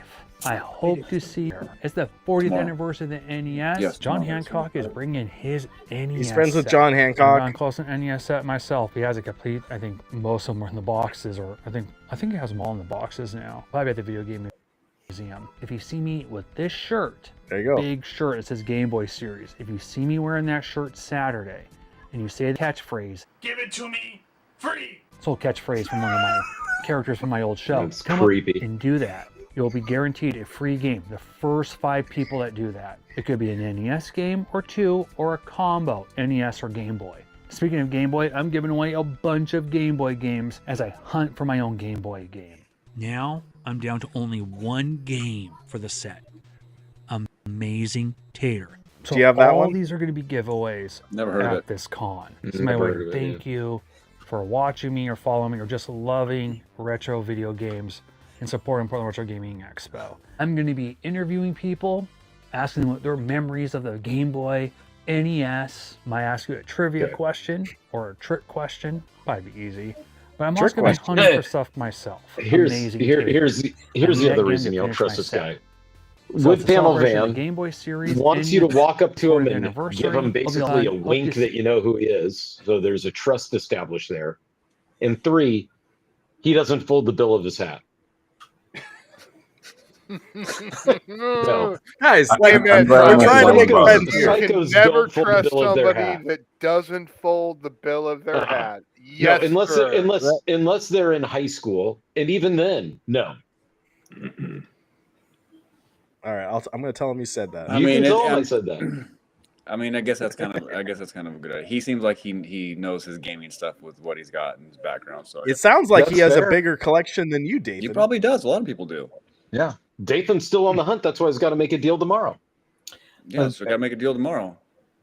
I hope to see her. It's the 40th anniversary of the NES. Yes, John tomorrow. Hancock is bringing his NES. He's friends with set. John I'm Hancock. close to an NES set myself. He has a complete. I think most of them are in the boxes, or I think he has them all in the boxes now. Probably at the video game museum. If you see me with this shirt, there you go. Big shirt. It says Game Boy Series. If you see me wearing that shirt Saturday, and you say the catchphrase, Give it to me free. it's old catchphrase from one of my characters from my old show. That's Come up creepy. and do that. You'll be guaranteed a free game. The first 5 people that do that. It could be an NES game or 2 or a combo, NES or Game Boy. Speaking of Game Boy, I'm giving away a bunch of Game Boy games as I hunt for my own Game Boy game. Now I'm down to only 1 game for the set. Amazing Tater. So Do you have that all one? these are going to be giveaways Never heard of at it. this con. So Never my way heard to of it, thank you for watching me or following me or just loving retro video games and supporting Portland Retro Gaming Expo. I'm going to be interviewing people, asking them what their memories of the Game Boy, NES. Might ask you a trivia question or a trick question. Probably be easy. But I'm also going to be hunting for stuff myself. Here's Amazing the Tater. other Again, reason to you don't finish trust my this set. guy. So Wood it's a panel celebration of van the Game Boy series. wants you to walk up to him 40th and anniversary. give him I'll be basically a like, wink that you know who he is. So there's a trust established there. And 3, he doesn't fold the bill of his hat. No. Guys, Hey, like, man, we're trying to make Psychos- friends You here. can Psychos never don't fold the trust bill of their somebody hat. that doesn't fold the bill of their hat. No, Yes, sir. unless they're in high school, and even then, no. All right, I'm going to tell him you said that. I You mean, can tell it- him I said that. I mean, I guess that's kind of a good idea. He seems like he knows his gaming stuff with what he's got in his background. So It sounds like he That's has fair. a bigger collection than you, Dave. he probably does. A lot of people do. Yeah. Dathan's still on the hunt. That's why he's got to make a deal tomorrow. Yeah, so I gotta make a deal tomorrow.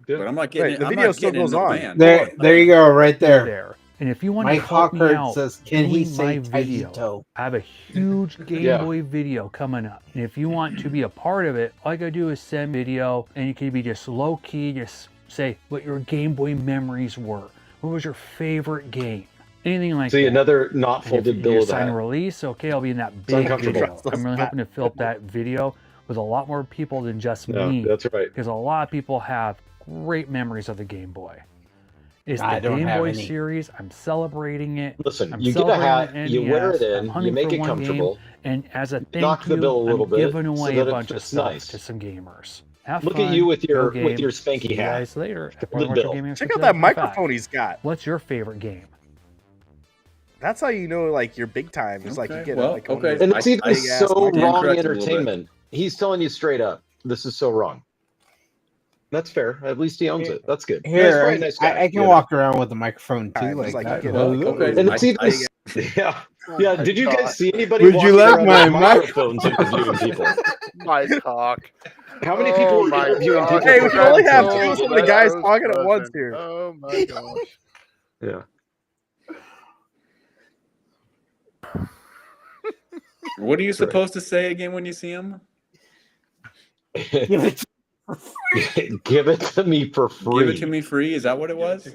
Yeah. But I'm not getting. Right, the I'm video not still getting goes in the on. van. There you go, right there. And if you want Mike to help me Hawkhart out, says, "Can he doing my say video? Taito?" I have a huge Game Yeah. Boy video coming up. And if you want to be a part of it, all you gotta do is send video, and you can be just low key, just say what your Game Boy memories were. What was your favorite game? Anything like See, that. another not And if folded you bill of sign that. a release, okay, I'll be in that big uncomfortable. video. I'm really hoping to fill up that video with a lot more people than just No, me. that's right. Because a lot of people have great memories of the Game Boy. It's I the don't Game have Boy any. series. I'm celebrating it. Listen, I'm you get a celebrating hat, the you wear NES, it I'm in, you hunting make for it one comfortable. game, and as a thank knock the you, bill a little I'm bit giving so away that a it bunch of fits stuff nice. to some gamers. Have Look fun, at you with go your game. spanky See you hat. guys later. at The Portland Retro bill. Gaming Check Expo out that 2025. microphone he's got. What's your favorite game? That's how you know, like, you're big time. It's like you Okay, get well, like one of okay. those And it's even big-ass so microphones. wrong correct a little bit. entertainment. He's telling you straight up, this is so wrong. That's fair. At least he owns it. That's good. Yeah, he's Here, probably a nice guy. I can Yeah. walk around with the microphone too, Alright, just like like that. you get Well, like, okay. And it's even, yeah. Yeah, my did you God. guys see anybody Would you walking like around my with microphones interviewing people? My cock. How many people were my interviewing God. people? Hey, for we can only have Prge? two, so many guys talking at once here. Oh my gosh. Yeah. What are you supposed to say again when you see him? Give it Give it to me for free. Give it to me free. Is that what it was?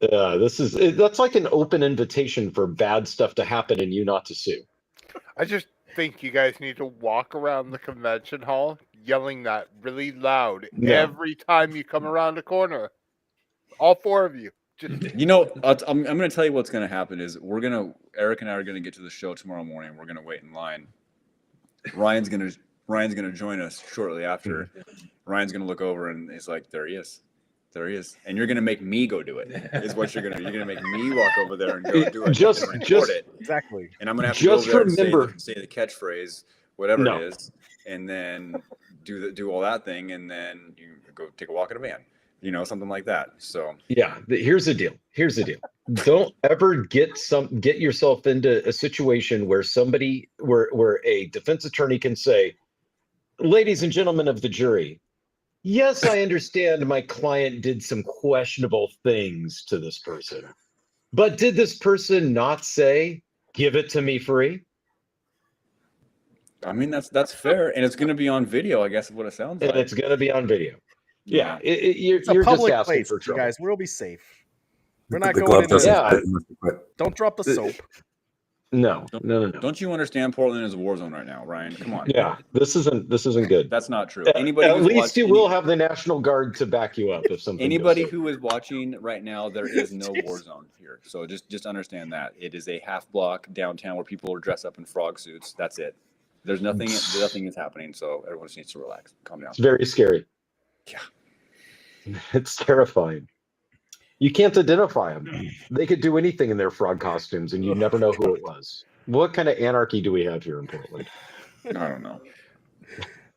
That's like an open invitation for bad stuff to happen and you not to sue. I just think you guys need to walk around the convention hall yelling that really loud No. every time you come around a corner. All 4 of you. Just You know, I'm going to tell you what's going to happen is Eric and I are going to get to the show tomorrow morning. We're going to wait in line. Ryan's going to join us shortly after. Ryan's going to look over and he's like, there he is. There he is. And you're going to make me go do it. Is what you're going to do. You're going to make me walk over there and go do it. Just it. Exactly. And I'm going to have to Just go over there remember- and say the catchphrase, whatever No. it is, and then do all that thing, and then you go take a walk in a van. You know, something like that. So Yeah, here's the deal. Don't ever get yourself into a situation where where a defense attorney can say, "Ladies and gentlemen of the jury, yes, I understand my client did some questionable things to this person. But did this person not say, 'Give it to me free'?" I mean, that's fair, and it's going to be on video. I guess is what it sounds like. And it's going to be on video. Yeah, you're It's a just public asking place, for you trouble. guys. We'll be safe. We're not The going glove into doesn't Yeah. fit unless you quit. Don't drop the soap. No. Don't you understand Portland is a war zone right now, Ryan? Come on. Yeah, this isn't good. That's not true. At Anybody at who's least you watching- will have the National Guard to back you up if something. Anybody goes who is watching right now, there is no war zone here. So just understand that it is a half block downtown where people are dressed up in frog suits. That's it. There's nothing is happening. So everyone just needs to relax, calm down. It's very scary. Yeah. It's terrifying. You can't identify them. They could do anything in their frog costumes, and you never know who it was. What kind of anarchy do we have here in Portland? I don't know.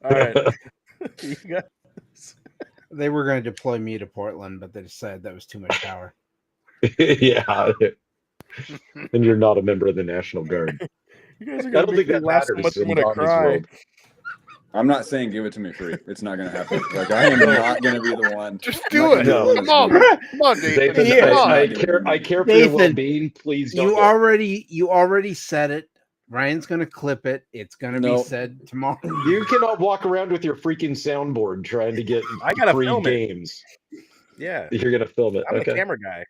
All right. You guys. They were going to deploy me to Portland, but they decided that was too much power. Yeah. And you're not a member of the National Guard. You guys are I gonna don't make think me that laugh so matters much I'm in gonna Donnie's cry. world. I'm not saying give it to me free. It's not going to happen. Like I am not going to be the one. Just do it. No. Come on, come on, Nathan. Nathan, Come on. I care for your Nathan, well-being. Please don't. You do it. already said it. Ryan's going to clip it. It's going to No. be said tomorrow. You cannot walk around with your freaking soundboard trying to get I gotta free film it. games. Yeah, You're gonna film it. I'm Okay. the camera guy.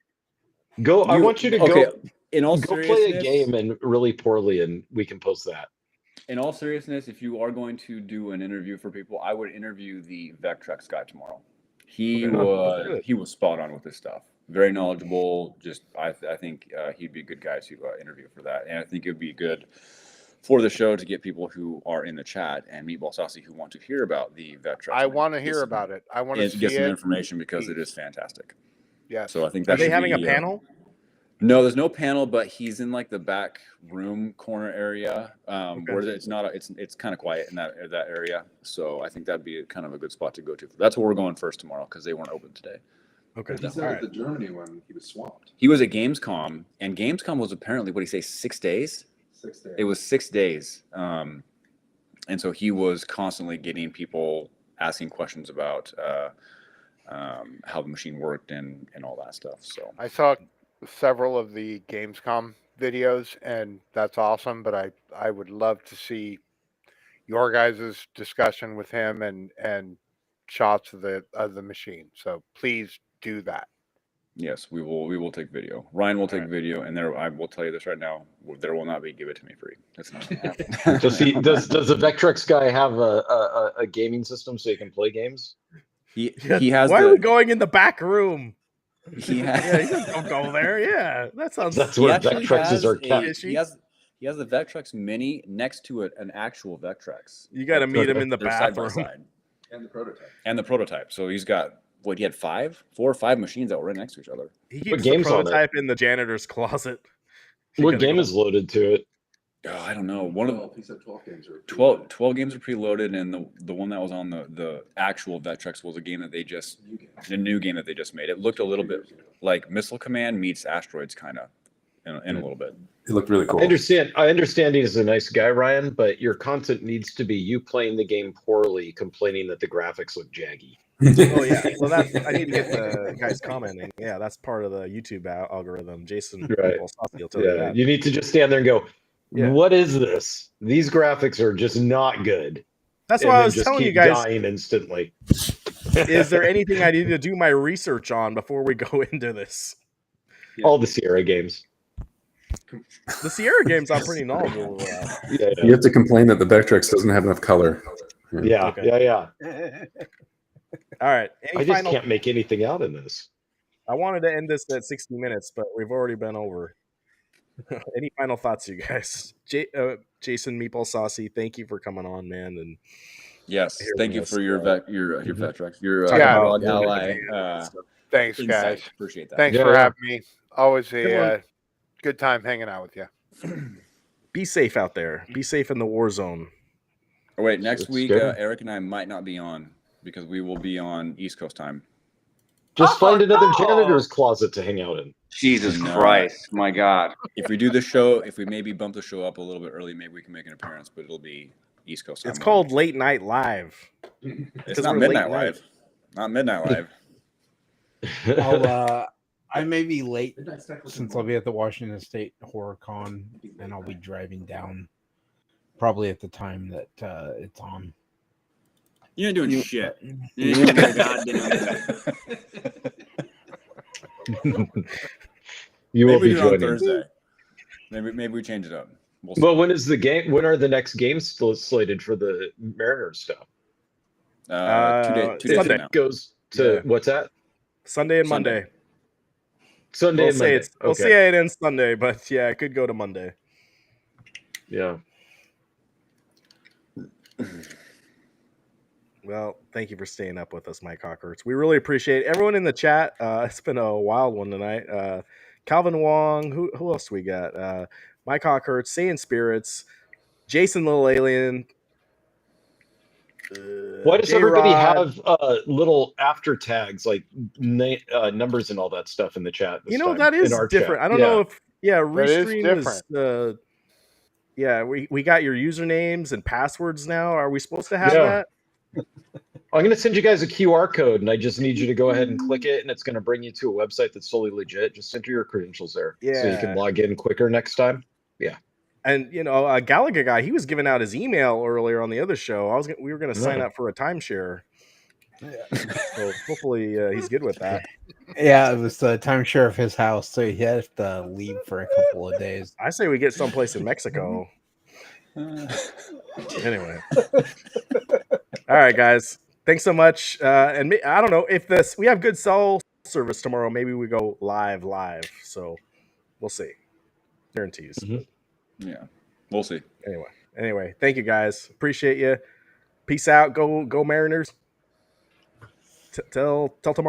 Go. I want you to go. In all Go play a seriousness, game and really poorly, and we can post that. In all seriousness, if you are going to do an interview for people, I would interview the Vectrex guy tomorrow. He was spot on with this stuff. Very knowledgeable. Just I think he'd be a good guy to interview for that, and I think it would be good for the show to get people who are in the chat and Meatball Sassy who want to hear about the Vectrex. I want to hear about it. I want to see get some it. information because it is fantastic. Yeah. So I think Are that they should having a be, panel? No, there's no panel, but he's in like the back room corner area, where it's not. It's kind of quiet in that area. So I think that'd be kind of a good spot to go to. That's where we're going first tomorrow because they weren't open today. Okay. He said at the Germany one, he was swamped. He was at Gamescom, and Gamescom was apparently, what did he say, 6 days? 6 days. It was 6 days. And so he was constantly getting people asking questions about how the machine worked and all that stuff. So I saw several of the Gamescom videos, and that's awesome. But I would love to see your guys' discussion with him and shots of the machine. So please do that. yes, we will take video. Ryan will take video, and I will tell you this right now: there will not be give it to me free. That's not going to happen. Does the Vectrex guy have a gaming system so he can play games? He has. Why are we going in the back room? He has. Yeah, you guys don't go there. Yeah, that sounds. That's He where actually Vectrexes are has kept. He has the Vectrex Mini next to an actual Vectrex. You got to meet him in the They're side by bathroom. side. And the prototype. So he's got he had 4 or 5 machines that were right next to each other. He What keeps the game's on it? prototype in the janitor's closet. What game is loaded to it? Oh, I don't know. One of He said 12 games are 12 games are preloaded, and the one that was on the actual Vectrex was a game that the new game that they just made. It looked a little bit like Missile Command meets Asteroids, kind of, in a little bit. It looked really cool. I understand he's a nice guy, Ryan, but your content needs to be you playing the game poorly, complaining that the graphics look jaggy. Oh yeah, well I need to get the guys commenting. Yeah, that's part of the YouTube algorithm. Jason, Right. will tell you Yeah, that. you need to just stand there and go, Yeah. "What is this? These graphics are just not good." That's And why I then was just telling you keep guys. dying instantly. Is there anything I need to do my research on before we go into this? All the Sierra games? The Sierra games I'm pretty knowledgeable about. You have to complain that the Vectrex doesn't have enough color. Yeah, Okay. yeah. All right. I just can't make anything out in this. I wanted to end this at 60 minutes, but we've already been over. Any final thoughts, you guys? Jason Meatball Sassy, thank you for coming on, man. And Yes, thank you for your Vectrex, your Yeah. dog ally. Thanks, insight. guys. Appreciate that. Thanks for having me. Always a good time hanging out with you. Be safe out there. Be safe in the war zone. Oh, wait, next It's week, good. Eric and I might not be on because we will be on East Coast time. Just find another janitor's closet to hang out in. Jesus Christ, my God. If we do the show, if we maybe bump the show up a little bit early, maybe we can make an appearance, but it'll be East Coast time. It's called Late Night Live. It's not midnight live. Not midnight live. I may be late since I'll be at the Washington State Horror Con, and I'll be driving down probably at the time that it's on. You're not doing shit. You will maybe be do it on joining Thursday. Maybe we change it up. We'll see. Well, when is the game? When are the next games still slated for the Mariners stuff? 2 days Sunday. from now. Goes to what's that? Sunday and Monday. Sunday We'll and say Monday. it's we'll see it ends Sunday, but yeah, it could go to Monday. Yeah. Well, thank you for staying up with us, Mike Hawkers. We really appreciate it. Everyone in the chat. It's been a wild one tonight. Calvin Wong, who else we got? Mike Hawkers, Saiyan Spirits, Jason Little Alien. Why does J-Rod. everybody have little after tags like numbers and all that stuff in the chat? This time, That is in our different. chat? I don't know if is Restream is different. we got your usernames and passwords now. Are we supposed to have Yeah. that? I'm going to send you guys a QR code, and I just need you to go ahead and click it, and it's going to bring you to a website that's fully legit. Just enter your credentials there, so you Yeah. can log in quicker next time. Yeah. And Gallagher guy, he was giving out his email earlier on the other show. We were going to sign up for a timeshare. So hopefully he's good with that. Yeah, it was the timeshare of his house, so he had to leave for a couple of days. I say we get someplace in Mexico. Anyway. All right, guys. Thanks so much. And I don't know if we have good cell service tomorrow. Maybe we go live. So we'll see. Guarantees. Yeah, we'll see. Anyway, thank you guys. Appreciate you. Peace out. Go Mariners. Till tomorrow.